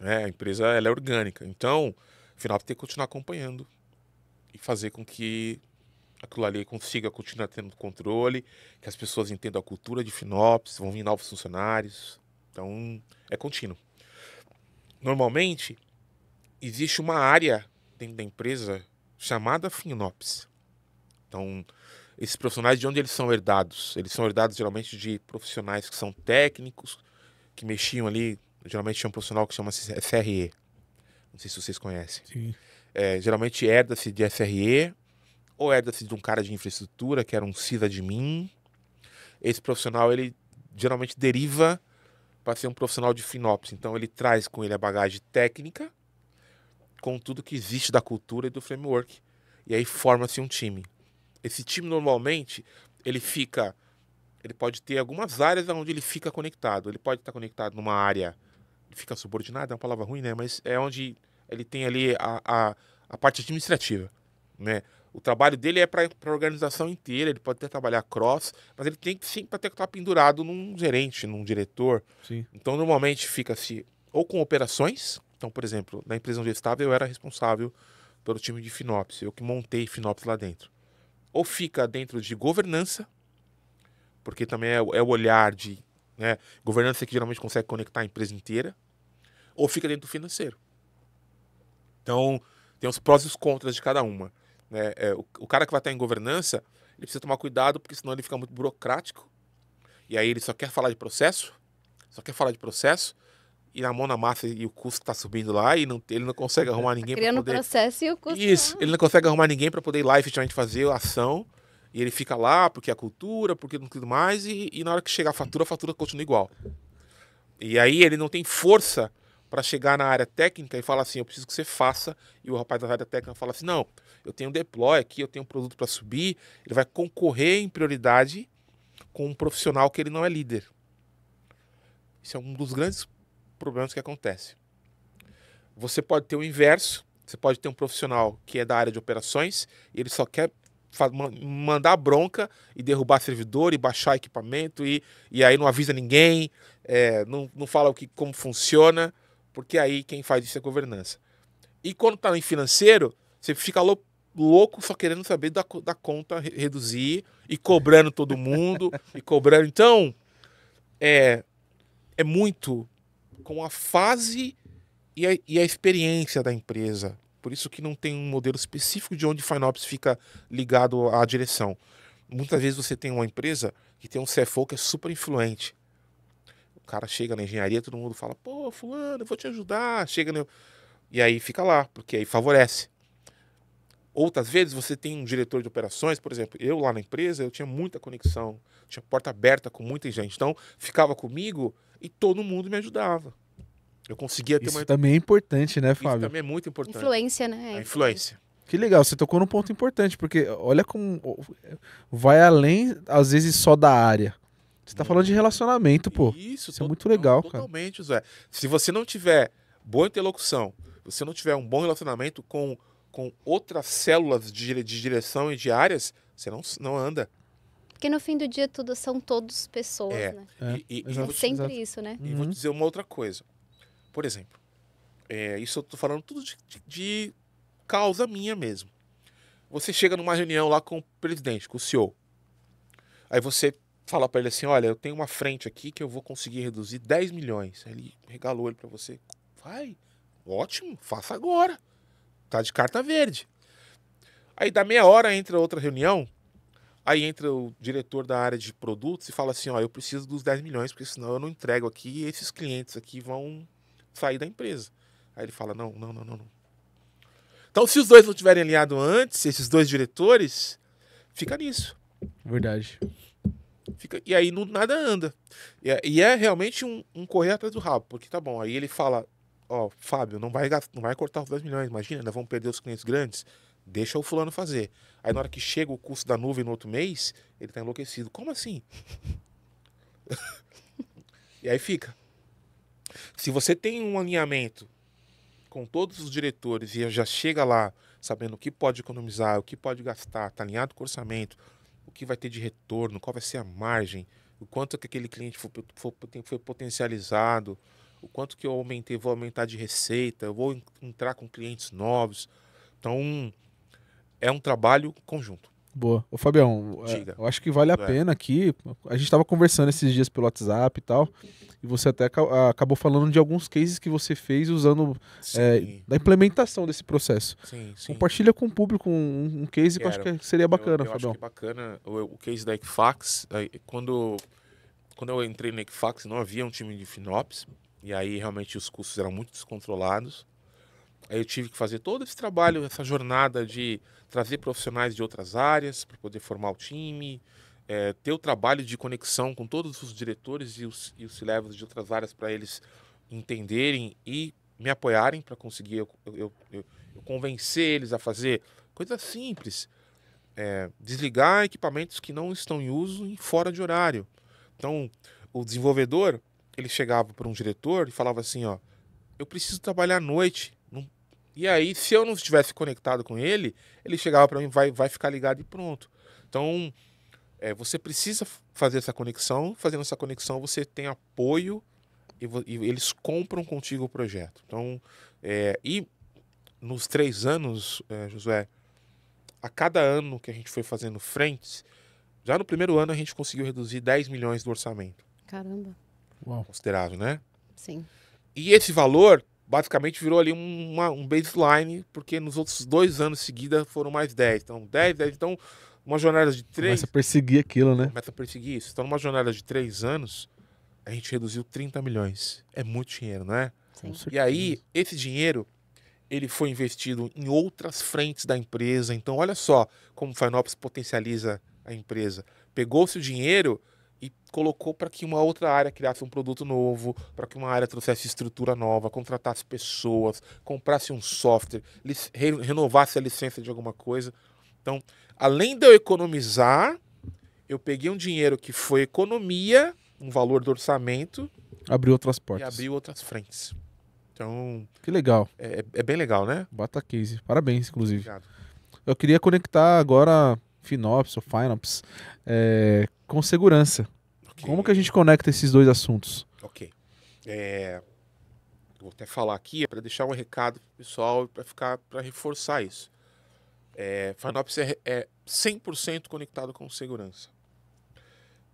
Speaker 1: A empresa ela é orgânica. Então, o FinOps tem que continuar acompanhando e fazer com que aquilo ali consiga continuar tendo controle, que as pessoas entendam a cultura de FinOps, vão vir novos funcionários. Então, é contínuo. Normalmente, existe uma área dentro da empresa chamada FinOps. Então, esses profissionais, de onde eles são herdados? Eles são herdados geralmente de profissionais que são técnicos, que mexiam ali. Geralmente tinha um profissional que chama-se SRE. Não sei se vocês conhecem.
Speaker 2: Sim.
Speaker 1: Geralmente herda-se de SRE, ou herda-se de um cara de infraestrutura, que era um sysadmin. Esse profissional, ele geralmente deriva para ser um profissional de FinOps. Então, ele traz com ele a bagagem técnica, com tudo que existe da cultura e do framework. E aí forma-se um time. Esse time, normalmente, ele pode ter algumas áreas onde ele fica conectado. Ele pode estar conectado numa área, ele fica subordinado, é uma palavra ruim, né? Mas é onde ele tem ali a parte administrativa, né? O trabalho dele é para a organização inteira, ele pode até trabalhar cross, mas ele tem que sempre ter que estar pendurado num gerente, num diretor.
Speaker 2: Sim.
Speaker 1: Então, normalmente, fica-se ou com operações. Então, por exemplo, na empresa onde eu estava, eu era responsável pelo time de FinOps, eu que montei FinOps lá dentro. Ou fica dentro de governança, porque também é o olhar de... Né, governança que geralmente consegue conectar a empresa inteira, ou fica dentro do financeiro. Então, tem os prós e os contras de cada uma. Né? O cara que vai estar em governança, ele precisa tomar cuidado, porque senão ele fica muito burocrático, e aí ele só quer falar de processo, e na mão na massa e o custo está subindo lá, e ele não consegue arrumar ninguém para
Speaker 3: Criando
Speaker 1: poder...
Speaker 3: processo e o custo
Speaker 1: Isso,
Speaker 3: lá.
Speaker 1: ele não consegue arrumar ninguém para poder ir lá efetivamente fazer a ação, e ele fica lá porque a cultura, porque tudo mais, e na hora que chegar a fatura continua igual. E aí ele não tem força para chegar na área técnica e falar assim, eu preciso que você faça, e o rapaz da área técnica fala assim, não, eu tenho um deploy aqui, eu tenho um produto para subir, ele vai concorrer em prioridade com um profissional que ele não é líder. Isso é um dos grandes problemas que acontece. Você pode ter o inverso, você pode ter um profissional que é da área de operações, e ele só quer mandar bronca e derrubar servidor e baixar equipamento e aí não avisa ninguém, não fala como funciona, porque aí quem faz isso é governança. E quando tá em financeiro, você fica louco só querendo saber da conta reduzir e cobrando todo mundo e cobrando. Então, é muito com a fase e a experiência da empresa. Por isso que não tem um modelo específico de onde o FinOps fica ligado à direção. Muitas vezes você tem uma empresa que tem um CFO que é super influente. O cara chega na engenharia, todo mundo fala, pô, fulano, eu vou te ajudar. E aí fica lá, porque aí favorece. Outras vezes você tem um diretor de operações, por exemplo, eu lá na empresa, eu tinha muita conexão, tinha porta aberta com muita gente. Então, ficava comigo e todo mundo me ajudava. Eu conseguia ter
Speaker 2: Isso também é importante, né, Fábio?
Speaker 1: Isso também é muito importante.
Speaker 3: Influência, né?
Speaker 1: A influência.
Speaker 2: Que legal, você tocou num ponto importante, porque olha como vai além, às vezes, só da área. Você tá falando de relacionamento, pô. Isso é muito legal, cara.
Speaker 1: Totalmente, Zé. Se você não tiver boa interlocução, se você não tiver um bom relacionamento com outras células de direção e de áreas, você não anda.
Speaker 3: Porque no fim do dia são todos pessoas, né? É sempre isso, né?
Speaker 1: E vou te dizer uma outra coisa. Por exemplo, isso eu tô falando tudo de causa minha mesmo. Você chega numa reunião lá com o presidente, com o CEO. Aí você fala para ele assim, olha, eu tenho uma frente aqui que eu vou conseguir reduzir 10 milhões. Aí ele regalou ele para você. Vai, ótimo, faça agora. Tá de carta verde. Aí dá meia hora, entra outra reunião, aí entra o diretor da área de produtos e fala assim, ó, eu preciso dos 10 milhões, porque senão eu não entrego aqui e esses clientes aqui vão sair da empresa. Aí ele fala, não. Então, se os dois não tiverem alinhado antes, esses dois diretores, fica nisso.
Speaker 2: Verdade.
Speaker 1: E aí nada anda. E é realmente um correr atrás do rabo, porque tá bom, aí ele fala, ó, Fábio, não vai cortar os 10 milhões, imagina, nós vamos perder os clientes grandes, deixa o fulano fazer. Aí na hora que chega o custo da nuvem no outro mês, ele tá enlouquecido. Como assim? E aí fica. Se você tem um alinhamento com todos os diretores e já chega lá sabendo o que pode economizar, o que pode gastar, tá alinhado com o orçamento, o que vai ter de retorno, qual vai ser a margem, o quanto que aquele cliente foi potencializado, o quanto que eu vou aumentar de receita, eu vou entrar com clientes novos. Então, é um trabalho conjunto.
Speaker 2: Boa. Ô, Fabião, eu acho que vale a pena aqui. A gente estava conversando esses dias pelo WhatsApp e tal, e você até acabou falando de alguns cases que você fez usando da implementação desse processo.
Speaker 1: Sim.
Speaker 2: Compartilha com o público um case que eu acho que seria bacana,
Speaker 1: eu
Speaker 2: Fabião.
Speaker 1: Acho que é bacana o case da Equifax. Quando eu entrei na Equifax, não havia um time de FinOps, e aí realmente os custos eram muito descontrolados. Aí eu tive que fazer todo esse trabalho, essa jornada de trazer profissionais de outras áreas para poder formar o time, ter o trabalho de conexão com todos os diretores e os C-levels de outras áreas para eles entenderem e me apoiarem para conseguir eu convencer eles a fazer coisas simples. Desligar equipamentos que não estão em uso e fora de horário. Então, o desenvolvedor, ele chegava para um diretor e falava assim, ó, eu preciso trabalhar à noite. E aí, se eu não estivesse conectado com ele, ele chegava para mim, vai ficar ligado e pronto. Então, você precisa fazer essa conexão. Fazendo essa conexão, você tem apoio e eles compram contigo o projeto. Então, e nos 3 anos, Josué, a cada ano que a gente foi fazendo frentes, já no primeiro ano a gente conseguiu reduzir 10 milhões do orçamento.
Speaker 3: Caramba.
Speaker 2: Uau.
Speaker 1: Considerável, né?
Speaker 3: Sim.
Speaker 1: E esse valor basicamente virou ali um baseline, porque nos outros 2 anos seguidos foram mais 10. Então, 10. Então, uma jornada de 3...
Speaker 2: Começa a perseguir aquilo, né?
Speaker 1: Começa a perseguir isso. Então, numa jornada de 3 anos, a gente reduziu 30 milhões. É muito dinheiro, não é?
Speaker 3: Sim.
Speaker 1: E aí, esse dinheiro, ele foi investido em outras frentes da empresa. Então, olha só como o FinOps potencializa a empresa. Pegou-se o dinheiro e colocou para que uma outra área criasse um produto novo, para que uma área trouxesse estrutura nova, contratasse pessoas, comprasse um software, renovasse a licença de alguma coisa. Então, além de eu economizar, eu peguei um dinheiro que foi economia, um valor do orçamento,
Speaker 2: abriu outras portas.
Speaker 1: E abriu outras frentes. Então,
Speaker 2: Que legal.
Speaker 1: é bem legal, né?
Speaker 2: Bata case. Parabéns, inclusive.
Speaker 1: Obrigado.
Speaker 2: Eu queria conectar agora FinOps ou FinOps com segurança.
Speaker 1: Ok.
Speaker 2: Como que a gente conecta esses dois assuntos?
Speaker 1: Ok. Vou até falar aqui para deixar um recado pro pessoal para reforçar isso. FinOps é 100% conectado com segurança.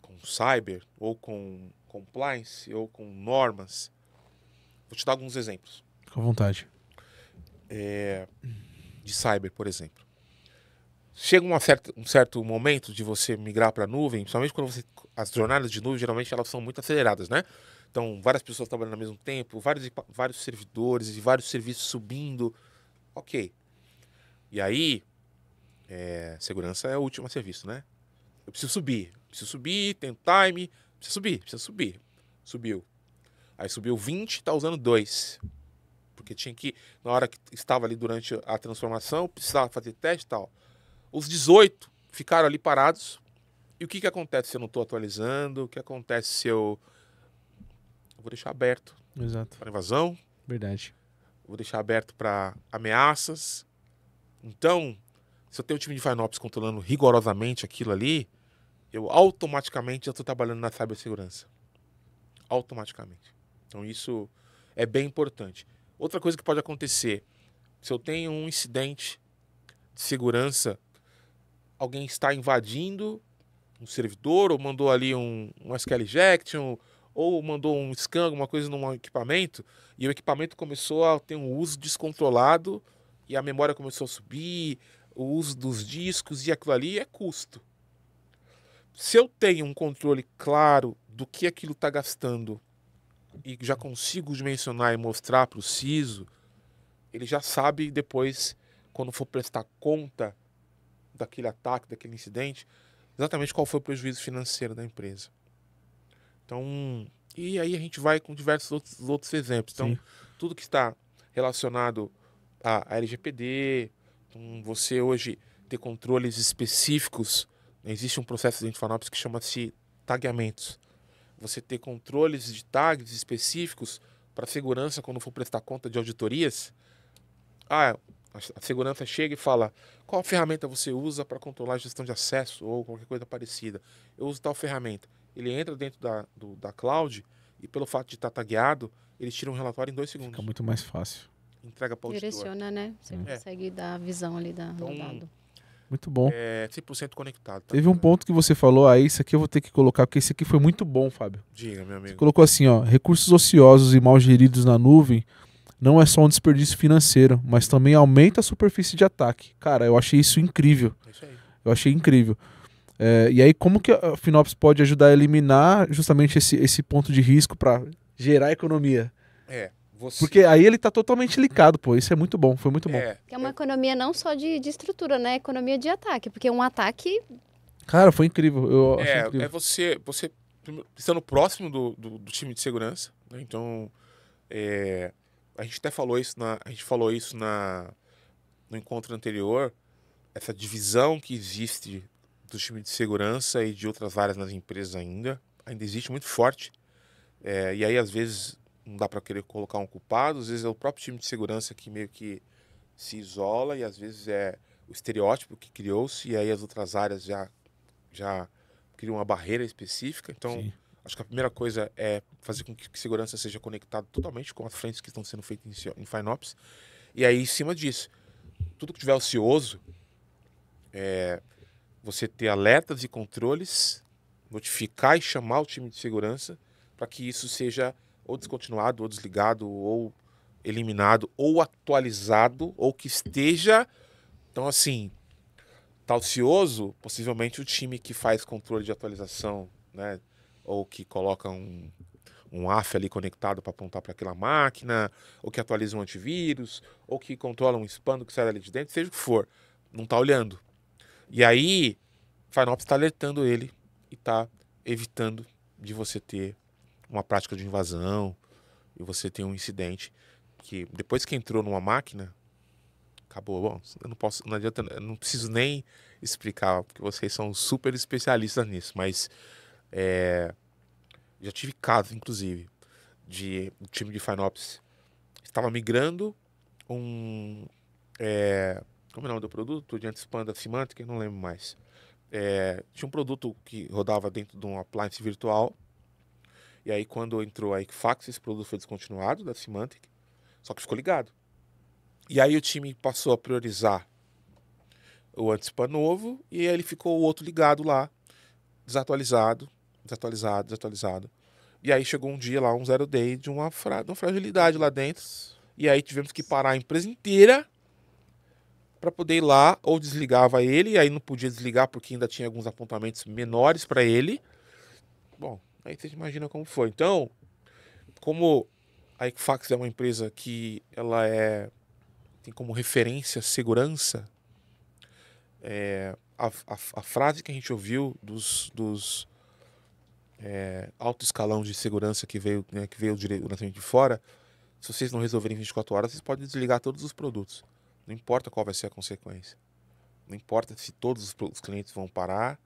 Speaker 1: Com cyber, ou com compliance, ou com normas. Vou te dar alguns exemplos.
Speaker 2: Fica à vontade.
Speaker 1: De cyber, por exemplo. Chega um certo momento de você migrar para a nuvem, principalmente quando as jornadas de nuvem, geralmente elas são muito aceleradas, né? Então, várias pessoas trabalhando ao mesmo tempo, vários servidores e vários serviços subindo. Ok. E aí, segurança é o último a ser visto, né? Eu preciso subir, tem time, preciso subir. Subiu. Aí subiu 20, tá usando 2. Porque tinha que, na hora que estava ali durante a transformação, precisava fazer teste e tal. Os 18 ficaram ali parados. E o que acontece se eu não estou atualizando? O que acontece se eu vou deixar aberto
Speaker 2: Exato.
Speaker 1: para invasão?
Speaker 2: Verdade.
Speaker 1: Vou deixar aberto para ameaças. Então, se eu tenho um time de FinOps controlando rigorosamente aquilo ali, eu automaticamente estou trabalhando na cibersegurança. Automaticamente. Então, isso é bem importante. Outra coisa que pode acontecer, se eu tenho um incidente de segurança, alguém está invadindo um servidor, ou mandou ali um SQL injection, ou mandou um scan, alguma coisa num equipamento, e o equipamento começou a ter um uso descontrolado, e a memória começou a subir, o uso dos discos, e aquilo ali é custo. Se eu tenho um controle claro do que aquilo está gastando, e já consigo dimensionar e mostrar para o CISO, ele já sabe depois, quando for prestar conta daquele ataque, daquele incidente, exatamente qual foi o prejuízo financeiro da empresa. Então, e aí a gente vai com diversos outros exemplos. Então,
Speaker 2: Sim.
Speaker 1: tudo que está relacionado a LGPD, então você hoje ter controles específicos, existe um processo dentro de FinOps que chama-se tagueamentos. Você ter controles de tags específicos para segurança quando for prestar conta de auditorias. A segurança chega e fala: qual ferramenta você usa para controlar a gestão de acesso ou qualquer coisa parecida? Eu uso tal ferramenta. Ele entra dentro da cloud e, pelo fato de estar tagueado, ele tira um relatório em 2 segundos.
Speaker 2: Fica muito mais fácil.
Speaker 1: Entrega para o auditor.
Speaker 3: Direciona, né? Você consegue dar a visão ali do dado.
Speaker 2: Muito bom.
Speaker 1: É 100% conectado. Tá?
Speaker 2: Teve um ponto que você falou aí, isso aqui eu vou ter que colocar, porque esse aqui foi muito bom, Fábio.
Speaker 1: Diga, meu
Speaker 2: Você
Speaker 1: amigo.
Speaker 2: colocou assim, ó, recursos ociosos e mal geridos na nuvem não é só um desperdício financeiro, mas também aumenta a superfície de ataque. Cara, eu achei isso incrível.
Speaker 1: É isso aí.
Speaker 2: Eu achei incrível. E aí, como que a FinOps pode ajudar a eliminar justamente esse ponto de risco para gerar economia? Porque aí ele tá totalmente ligado, pô. Isso é muito bom, foi muito bom.
Speaker 3: Que é uma economia não só de estrutura, né? Economia de ataque. Porque um ataque...
Speaker 2: Cara, foi incrível. Eu achei incrível.
Speaker 1: É você estando próximo do time de segurança, né? Então, a gente até falou isso no encontro anterior, essa divisão que existe do time de segurança e de outras áreas nas empresas ainda existe muito forte. E aí, às vezes, não dá para querer colocar um culpado, às vezes é o próprio time de segurança que meio que se isola, e às vezes é o estereótipo que criou-se, e aí as outras áreas já criam uma barreira específica. Então,
Speaker 2: Sim.
Speaker 1: acho que a primeira coisa é fazer com que segurança seja conectado totalmente com as frentes que estão sendo feitas em FinOps. E aí, em cima disso, tudo que tiver ocioso, você ter alertas e controles, notificar e chamar o time de segurança para que isso seja ou descontinuado, ou desligado, ou eliminado, ou atualizado, ou que esteja... Então, assim, tá ocioso, possivelmente o time que faz controle de atualização, né, ou que coloca um AF ali conectado para apontar para aquela máquina, ou que atualiza um antivírus, ou que controla um spam que sai ali de dentro, seja o que for, não tá olhando. E aí, FinOps está alertando ele e está evitando de você ter uma prática de invasão e você ter um incidente que depois que entrou numa máquina, acabou. Bom, não adianta, eu não preciso nem explicar, porque vocês são super especialistas nisso, mas já tive casos, inclusive, de um time de FinOps estava migrando como é o nome do produto? De anti-spam da Symantec, eu não lembro mais. Tinha um produto que rodava dentro de um appliance virtual. E aí, quando entrou a Equifax, esse produto foi descontinuado da Symantec, só que ficou ligado. E aí o time passou a priorizar o anti-spam novo, e aí ele ficou o outro ligado lá, desatualizado. E aí chegou um dia lá, um zero day, de uma fragilidade lá dentro. E aí tivemos que parar a empresa inteira para poder ir lá, ou desligava ele, e aí não podia desligar porque ainda tinha alguns apontamentos menores para ele. Bom, aí vocês imaginam como foi. Então, como a Equifax é uma empresa que ela tem como referência segurança, a frase que a gente ouviu dos alto escalão de segurança que veio o lançamento de fora, se vocês não resolverem em 24 horas, vocês podem desligar todos os produtos. Não importa qual vai ser a consequência. Não importa se todos os clientes vão parar.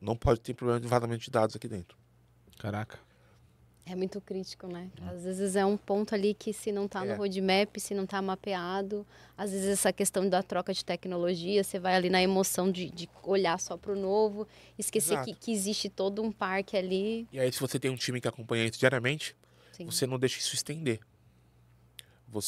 Speaker 1: Não pode ter problema de vazamento de dados aqui dentro.
Speaker 2: Caraca.
Speaker 3: É muito crítico, né? Às vezes é um ponto ali que se não está no roadmap, se não está mapeado, às vezes essa questão da troca de tecnologia, você vai ali na emoção de olhar só para o novo, esquecer que existe todo um parque ali.
Speaker 1: E aí, se você tem um time que acompanha isso diariamente,
Speaker 3: Sim.
Speaker 1: Você não deixa isso estender. O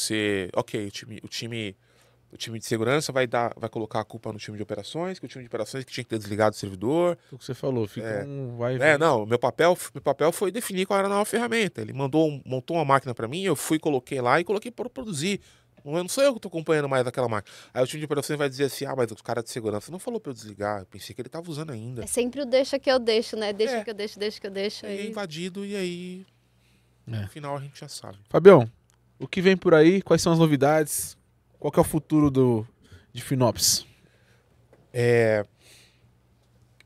Speaker 1: time de segurança vai colocar a culpa no time de operações, que o time de operações que tinha que ter desligado o servidor.
Speaker 2: O que você falou, fica
Speaker 1: meu papel foi definir qual era a nova ferramenta. Ele montou uma máquina para mim, eu coloquei lá e coloquei para produzir. Não sou eu que estou acompanhando mais aquela máquina. Aí o time de operações vai dizer assim, mas o cara de segurança não falou para eu desligar, eu pensei que ele estava usando ainda.
Speaker 3: É sempre o deixa que eu deixo, né? Deixa que eu deixo.
Speaker 1: Aí é invadido e aí, no final a gente já sabe.
Speaker 2: Fabião, o que vem por aí? Quais são as novidades? Qual que é o futuro de FinOps?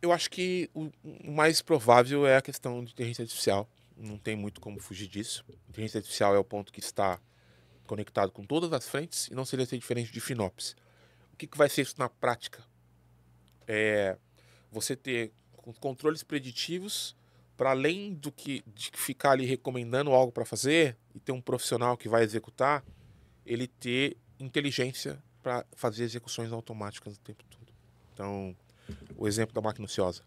Speaker 1: Eu acho que o mais provável é a questão de inteligência artificial. Não tem muito como fugir disso. Inteligência artificial é o ponto que está conectado com todas as frentes e não seria ser diferente de FinOps. O que vai ser isso na prática? Você ter controles preditivos para além de ficar ali recomendando algo para fazer e ter um profissional que vai executar, ele ter inteligência para fazer execuções automáticas o tempo todo. Então, o exemplo da máquina ociosa.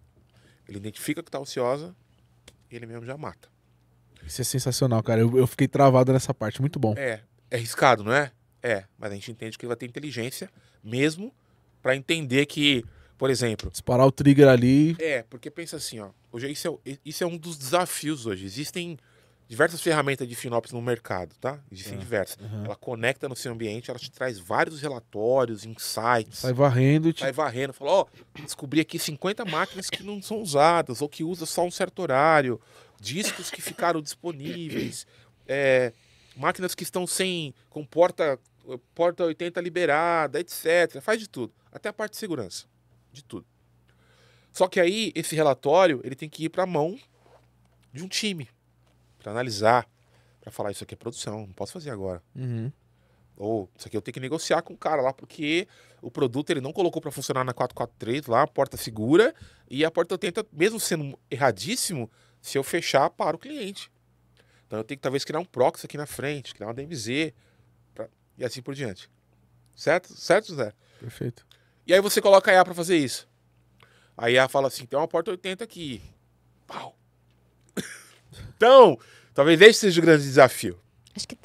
Speaker 1: Ele identifica que está ociosa e ele mesmo já mata.
Speaker 2: Isso é sensacional, cara. Eu fiquei travado nessa parte. Muito bom.
Speaker 1: É arriscado, não é? Mas a gente entende que ele vai ter inteligência mesmo para entender que, por exemplo...
Speaker 2: Disparar o trigger ali...
Speaker 1: porque pensa assim, ó. Hoje isso é um dos desafios hoje. Existem diversas ferramentas de FinOps no mercado, tá? Existem diversas.
Speaker 2: Uhum.
Speaker 1: Ela conecta no seu ambiente, ela te traz vários relatórios, insights.
Speaker 2: Sai varrendo.
Speaker 1: Fala, descobri aqui 50 máquinas que não são usadas, ou que usa só um certo horário, discos que ficaram disponíveis, máquinas que estão com porta 80 liberada, etc. Faz de tudo, até a parte de segurança, de tudo. Só que aí, esse relatório, ele tem que ir para a mão de um time, para analisar, para falar, isso aqui é produção, não posso fazer agora.
Speaker 2: Uhum.
Speaker 1: Ou isso aqui eu tenho que negociar com o cara lá, porque o produto ele não colocou para funcionar na 443 lá, a porta segura, e a porta 80, mesmo sendo erradíssimo, se eu fechar, para o cliente. Então eu tenho que talvez criar um proxy aqui na frente, criar uma DMZ, e assim por diante. Certo, Zé?
Speaker 2: Perfeito.
Speaker 1: E aí você coloca a IA para fazer isso. A IA fala assim, tem uma porta 80 aqui. Pau! Então, talvez esse seja o grande desafio.
Speaker 3: Acho que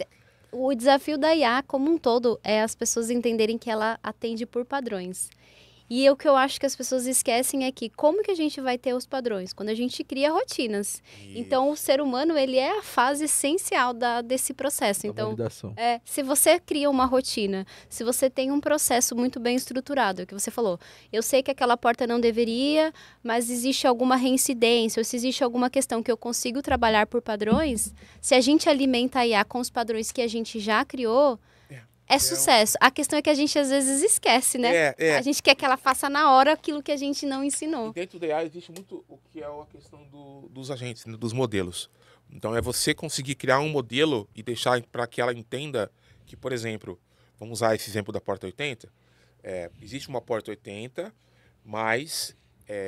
Speaker 3: o desafio da IA como um todo é as pessoas entenderem que ela atende por padrões. E o que eu acho que as pessoas esquecem é que como que a gente vai ter os padrões? Quando a gente cria rotinas.
Speaker 1: Isso.
Speaker 3: Então, o ser humano, ele é a fase essencial desse processo. Então, se você cria uma rotina, se você tem um processo muito bem estruturado, é o que você falou, eu sei que aquela porta não deveria, mas existe alguma reincidência, ou se existe alguma questão que eu consigo trabalhar por padrões, se a gente alimenta a IA com os padrões que a gente já criou, é sucesso. A questão é que a gente às vezes esquece, né? A gente quer que ela faça na hora aquilo que a gente não ensinou.
Speaker 1: E dentro da IA existe muito o que é a questão dos agentes, né, dos modelos. Então é você conseguir criar um modelo e deixar para que ela entenda que, por exemplo, vamos usar esse exemplo da porta 80. Existe uma porta 80, mas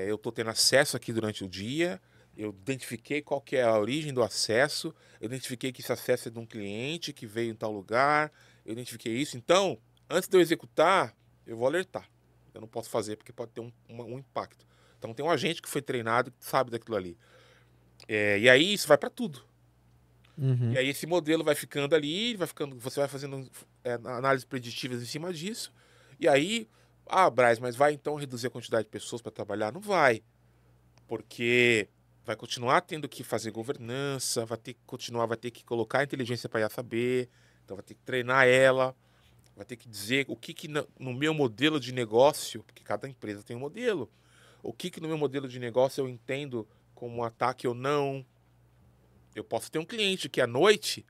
Speaker 1: eu estou tendo acesso aqui durante o dia, Eu identifiquei qual que é a origem do acesso, eu identifiquei que esse acesso é de um cliente que veio em tal lugar, eu identifiquei isso. Então, antes de eu executar, eu vou alertar. Eu não posso fazer porque pode ter um impacto. Então, tem um agente que foi treinado que sabe daquilo ali. E aí, isso vai para tudo. E aí, esse modelo vai ficando ali, você vai fazendo análises preditivas em cima disso. E aí, Braz, mas vai então reduzir a quantidade de pessoas para trabalhar? Não vai. Porque vai continuar tendo que fazer governança, vai ter que colocar a inteligência para ela saber, então vai ter que treinar ela, vai ter que dizer o que no meu modelo de negócio, porque cada empresa tem um modelo, o que no meu modelo de negócio eu entendo como um ataque ou não. Eu posso ter um cliente que à noite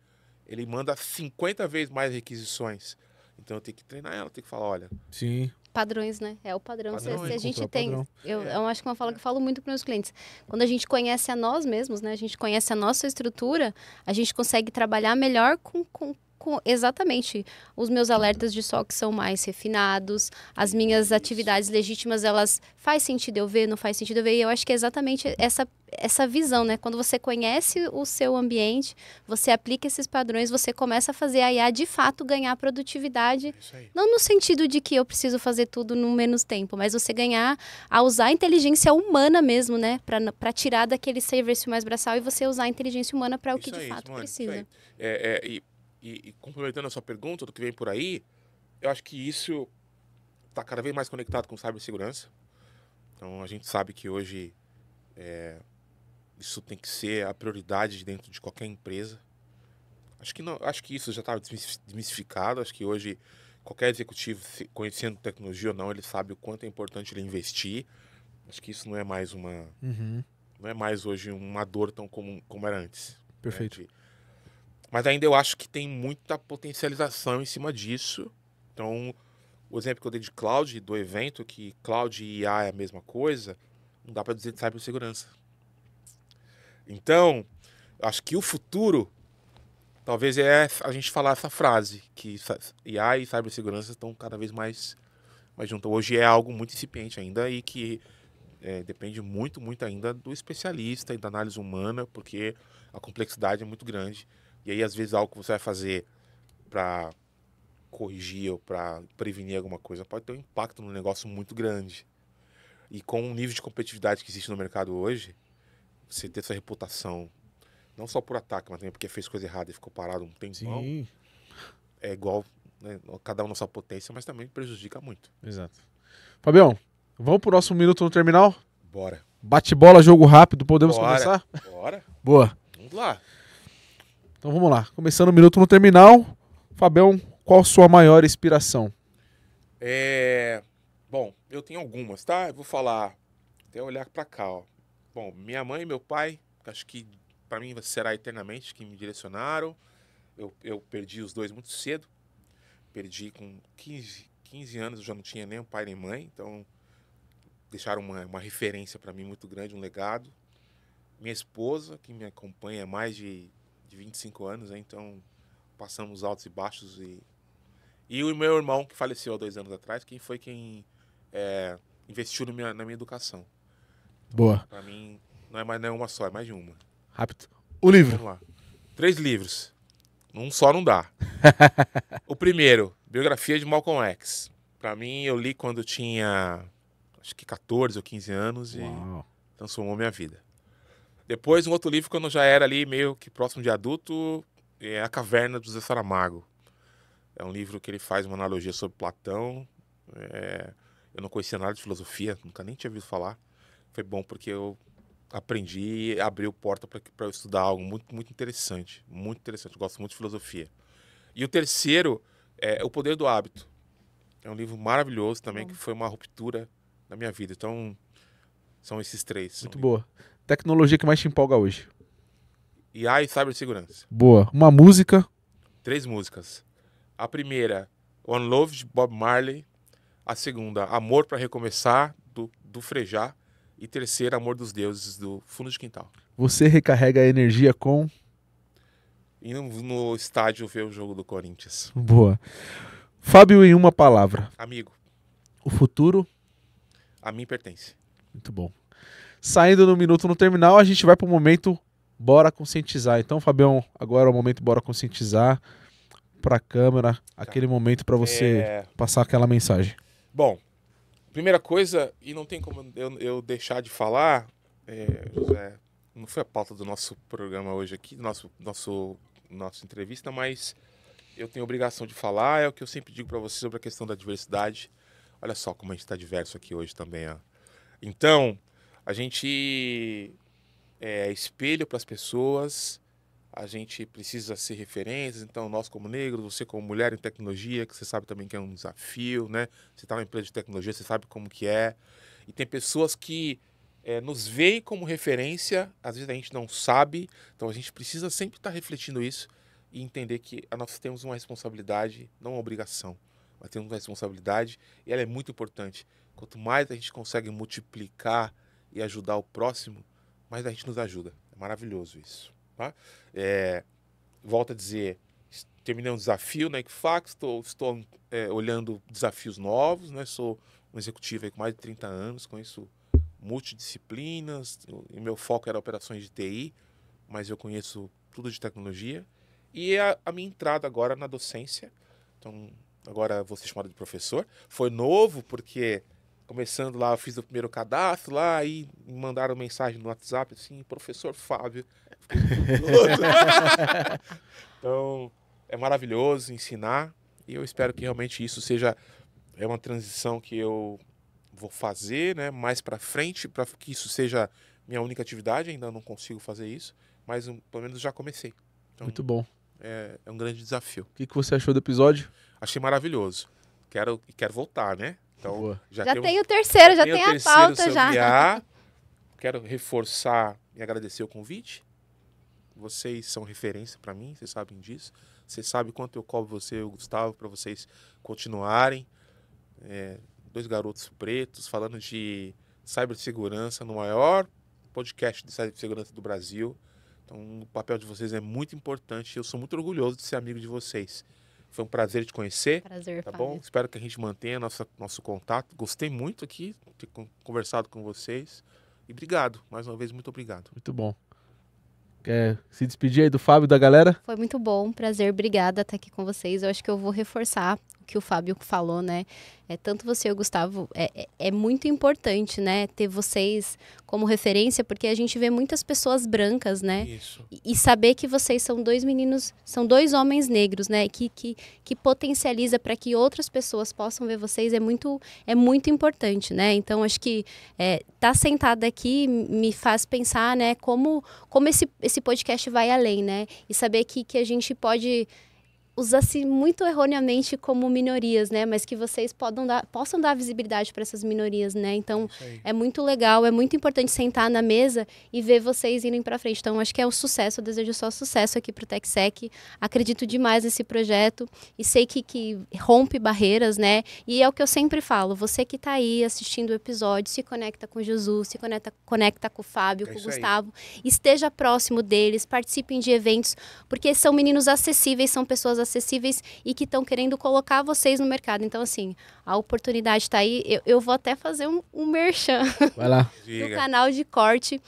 Speaker 1: ele manda 50 vezes mais requisições, então eu tenho que treinar ela, tenho que falar, olha...
Speaker 2: Sim.
Speaker 3: Padrões, né? É o padrão.
Speaker 1: Padrões.
Speaker 3: Se a gente
Speaker 2: Encontrar
Speaker 3: tem...
Speaker 2: padrão.
Speaker 3: Eu acho que é uma fala que eu falo muito para meus clientes. Quando a gente conhece a nós mesmos, né? A gente conhece a nossa estrutura, a gente consegue trabalhar melhor com exatamente os meus alertas de SOC são mais refinados, as minhas atividades legítimas, elas faz sentido eu ver, não faz sentido eu ver, e eu acho que é exatamente essa visão, né? Quando você conhece o seu ambiente, você aplica esses padrões, você começa a fazer a IA de fato ganhar produtividade,
Speaker 1: Isso aí.
Speaker 3: não no sentido de que eu preciso fazer tudo no menos tempo, mas você ganhar a usar a inteligência humana mesmo, né? Para tirar daquele serviço mais braçal e você usar a inteligência humana para o que
Speaker 1: Isso
Speaker 3: de
Speaker 1: aí,
Speaker 3: fato
Speaker 1: mano,
Speaker 3: precisa.
Speaker 1: isso aí. E complementando a sua pergunta, do que vem por aí, eu acho que isso está cada vez mais conectado com cibersegurança. Então, a gente sabe que hoje isso tem que ser a prioridade dentro de qualquer empresa. Acho que isso já está desmistificado. Acho que hoje qualquer executivo, conhecendo tecnologia ou não, ele sabe o quanto é importante ele investir. Acho que isso não é mais não é mais hoje uma dor tão comum como era antes.
Speaker 2: Perfeito.
Speaker 1: Né? Mas ainda eu acho que tem muita potencialização em cima disso. Então, o exemplo que eu dei de cloud, do evento, que cloud e IA é a mesma coisa, não dá para dizer de cibersegurança. Então, acho que o futuro, talvez é a gente falar essa frase, que IA e cibersegurança estão cada vez mais juntas. Hoje é algo muito incipiente ainda e que depende muito, muito ainda do especialista e da análise humana, porque a complexidade é muito grande. E aí, às vezes, algo que você vai fazer para corrigir ou para prevenir alguma coisa pode ter um impacto no negócio muito grande. E com o nível de competitividade que existe no mercado hoje, você ter essa reputação, não só por ataque, mas também porque fez coisa errada e ficou parado um tempão,
Speaker 2: Sim.
Speaker 1: é igual, né, cada um na sua potência, mas também prejudica muito.
Speaker 2: Exato. Fabião, vamos pro nosso minuto no terminal?
Speaker 1: Bora.
Speaker 2: Bate-bola, jogo rápido, podemos começar?
Speaker 1: Bora.
Speaker 2: Boa.
Speaker 1: Vamos lá.
Speaker 2: Então vamos lá. Começando o minuto no terminal. Fabião, qual sua maior inspiração?
Speaker 1: Bom, eu tenho algumas, tá? Eu vou falar, até olhar pra cá, ó. Bom, minha mãe e meu pai, acho que pra mim será eternamente que me direcionaram. Eu perdi os dois muito cedo. Perdi com 15 anos, eu já não tinha nem pai nem mãe, então deixaram uma referência pra mim muito grande, um legado. Minha esposa, que me acompanha há mais de 25 anos, né? Então passamos altos e baixos. E o meu irmão, que faleceu há 2 anos atrás, quem investiu na minha educação.
Speaker 2: Boa.
Speaker 1: Pra mim, não é mais nenhuma só, é mais de uma.
Speaker 2: Rápido. O livro.
Speaker 1: Vamos lá. 3 livros. Um só não dá. O primeiro, biografia de Malcolm X. Pra mim, eu li quando eu tinha, acho que 14 ou 15 anos
Speaker 2: Uau.
Speaker 1: e transformou minha vida. Depois, um outro livro, quando eu já era ali meio que próximo de adulto, é A Caverna do José Saramago. É um livro que ele faz uma analogia sobre Platão. Eu não conhecia nada de filosofia, nunca nem tinha ouvido falar. Foi bom porque eu aprendi e abriu porta para eu estudar algo muito, muito interessante. Muito interessante, eu gosto muito de filosofia. E o terceiro é O Poder do Hábito. É um livro maravilhoso também, que foi uma ruptura na minha vida. Então, são esses 3.
Speaker 2: Muito boa. Tecnologia que mais te empolga hoje?
Speaker 1: IA e cibersegurança.
Speaker 2: Boa. Uma música?
Speaker 1: 3 músicas. A primeira, One Love, de Bob Marley. A segunda, Amor para Recomeçar, do Frejá. E terceira, Amor dos Deuses, do Fundo de Quintal.
Speaker 2: Você recarrega a energia com?
Speaker 1: E no estádio ver o jogo do Corinthians.
Speaker 2: Boa. Fábio, em uma palavra.
Speaker 1: Amigo,
Speaker 2: O futuro?
Speaker 1: a mim pertence.
Speaker 2: Muito bom. saindo no minuto no terminal, a gente vai pro momento Bora Conscientizar. Então, Fabião, agora é o momento Bora Conscientizar pra câmera, aquele momento pra você passar aquela mensagem.
Speaker 1: Bom, primeira coisa, e não tem como eu deixar de falar, José, não foi a pauta do nosso programa hoje aqui, nossa entrevista, mas eu tenho obrigação de falar, é o que eu sempre digo para você sobre a questão da diversidade. Olha só como a gente está diverso aqui hoje também. Ó. Então, a gente é espelho para as pessoas, a gente precisa ser referências. Então, nós como negros, você como mulher em tecnologia, que você sabe também que é um desafio, né? Você está numa empresa de tecnologia, você sabe como que é. E tem pessoas que nos veem como referência, às vezes a gente não sabe, então a gente precisa sempre estar refletindo isso e entender que nós temos uma responsabilidade, não uma obrigação, mas temos uma responsabilidade e ela é muito importante. Quanto mais a gente consegue multiplicar e ajudar o próximo, mais a gente nos ajuda. É maravilhoso isso. Tá? Volto a dizer, terminei um desafio na Equifax, estou olhando desafios novos, né? Sou um executivo aí com mais de 30 anos, conheço multidisciplinas, e meu foco era operações de TI, mas eu conheço tudo de tecnologia. E a minha entrada agora na docência, então agora vou ser chamado de professor. Foi novo porque começando lá, eu fiz o primeiro cadastro lá, aí me mandaram mensagem no WhatsApp assim, professor Fábio. Então é maravilhoso ensinar e eu espero que realmente isso seja uma transição que eu vou fazer, né, mais para frente, para que isso seja minha única atividade. Ainda não consigo fazer isso, mas pelo menos já comecei. Então,
Speaker 2: muito bom.
Speaker 1: É um grande desafio.
Speaker 2: O que você achou do episódio?
Speaker 1: Achei maravilhoso. Quero voltar, né? Então,
Speaker 3: já tem o terceiro, já tem a pauta já.
Speaker 1: Quero reforçar e agradecer o convite. Vocês são referência para mim, vocês sabem disso. Vocês sabem quanto eu cobro você e o Gustavo para vocês continuarem. Dois garotos pretos falando de cibersegurança no maior podcast de cibersegurança do Brasil. Então, o papel de vocês é muito importante. Eu sou muito orgulhoso de ser amigo de vocês. Foi um prazer te conhecer.
Speaker 3: Prazer,
Speaker 1: tá
Speaker 3: Fábio.
Speaker 1: Bom? Espero que a gente mantenha nosso contato. Gostei muito aqui de ter conversado com vocês. E obrigado. Mais uma vez, muito obrigado.
Speaker 2: Muito bom. Quer se despedir aí do Fábio e da galera?
Speaker 3: Foi muito bom, prazer, obrigada estar aqui com vocês. Eu acho que eu vou reforçar o que o Fábio falou, né? Tanto você e o Gustavo, é muito importante, né? Ter vocês como referência, porque a gente vê muitas pessoas brancas, né?
Speaker 1: Isso.
Speaker 3: E saber que vocês são dois meninos, são dois homens negros, né? Que potencializa para que outras pessoas possam ver vocês é muito importante, né? Então, acho que tá sentada aqui me faz pensar, né? Como esse podcast vai além, né? E saber que a gente pode usar-se muito erroneamente como minorias, né? Mas que vocês possam dar visibilidade para essas minorias, né? Então, é muito legal, é muito importante sentar na mesa e ver vocês irem para frente. Então, acho que é um sucesso, eu desejo só sucesso aqui para o TechSec. Acredito demais nesse projeto e sei que rompe barreiras, né? E é o que eu sempre falo, você que está aí assistindo o episódio, se conecta com Jesus, se conecta com o Fábio, com o Gustavo, esteja próximo deles, participem de eventos, porque são meninos acessíveis, são pessoas acessíveis e que estão querendo colocar vocês no mercado. Então, assim, a oportunidade está aí. Eu vou até fazer um merchan.
Speaker 2: Vai lá.
Speaker 3: Do canal de corte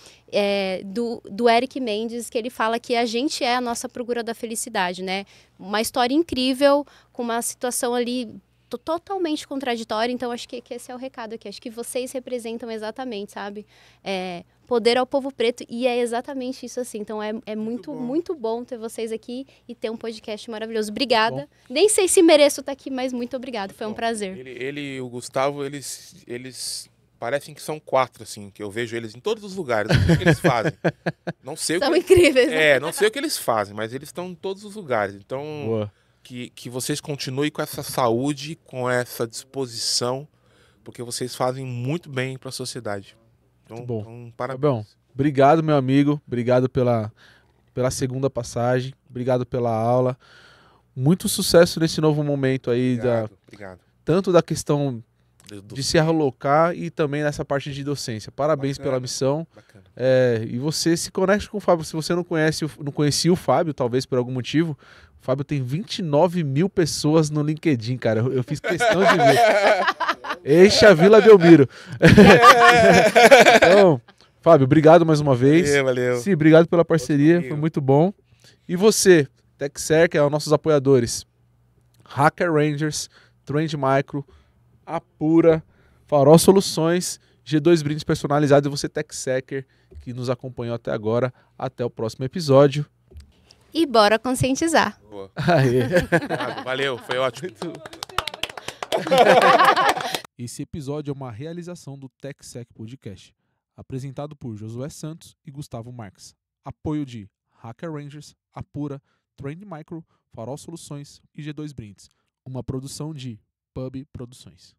Speaker 3: do Eric Mendes, que ele fala que a gente é a nossa procura da felicidade, né? Uma história incrível, com uma situação ali totalmente contraditória. Então, acho que esse é o recado aqui. Acho que vocês representam exatamente, sabe? Poder ao povo preto, e é exatamente isso assim. Então é muito bom ter vocês aqui e ter um podcast maravilhoso. Obrigada. Nem sei se mereço estar aqui, mas muito obrigada. Foi um prazer.
Speaker 1: Ele e o Gustavo, eles parecem que são 4, assim, que eu vejo eles em todos os lugares. Não sei o que eles fazem. Não sei
Speaker 3: são incríveis.
Speaker 1: Não sei o que eles fazem, mas eles estão em todos os lugares. Então, que vocês continuem com essa saúde, com essa disposição, porque vocês fazem muito bem para a sociedade.
Speaker 2: Muito bom.
Speaker 1: Então, parabéns.
Speaker 2: Bom, obrigado, meu amigo. Obrigado pela segunda passagem. Obrigado pela aula. Muito sucesso nesse novo momento aí.
Speaker 1: Obrigado.
Speaker 2: Tanto da questão de se alocar e também nessa parte de docência. Parabéns pela missão.
Speaker 1: Bacana.
Speaker 2: E você se conecte com o Fábio. Se você não conhecia o Fábio, talvez por algum motivo, o Fábio tem 29 mil pessoas no LinkedIn, cara. Eu fiz questão de ver. Eixa Vila Belmiro. Então, Fábio, obrigado mais uma vez.
Speaker 1: Valeu.
Speaker 2: Sim, obrigado pela parceria, foi muito bom. E você, TechSec, é os nossos apoiadores. Hacker Rangers, Trend Micro, Apura, Farol Soluções, G2 Brindes Personalizados e você, TechSecker, que nos acompanhou até agora. Até o próximo episódio.
Speaker 3: E bora conscientizar.
Speaker 1: Boa.
Speaker 2: Aê.
Speaker 1: Valeu, foi ótimo.
Speaker 2: Esse episódio é uma realização do TechSec Podcast, apresentado por Josué Santos e Gustavo Marques. Apoio de Hacker Rangers, Apura, Trend Micro, Farol Soluções e G2 Brindes. Uma produção de Pub Produções.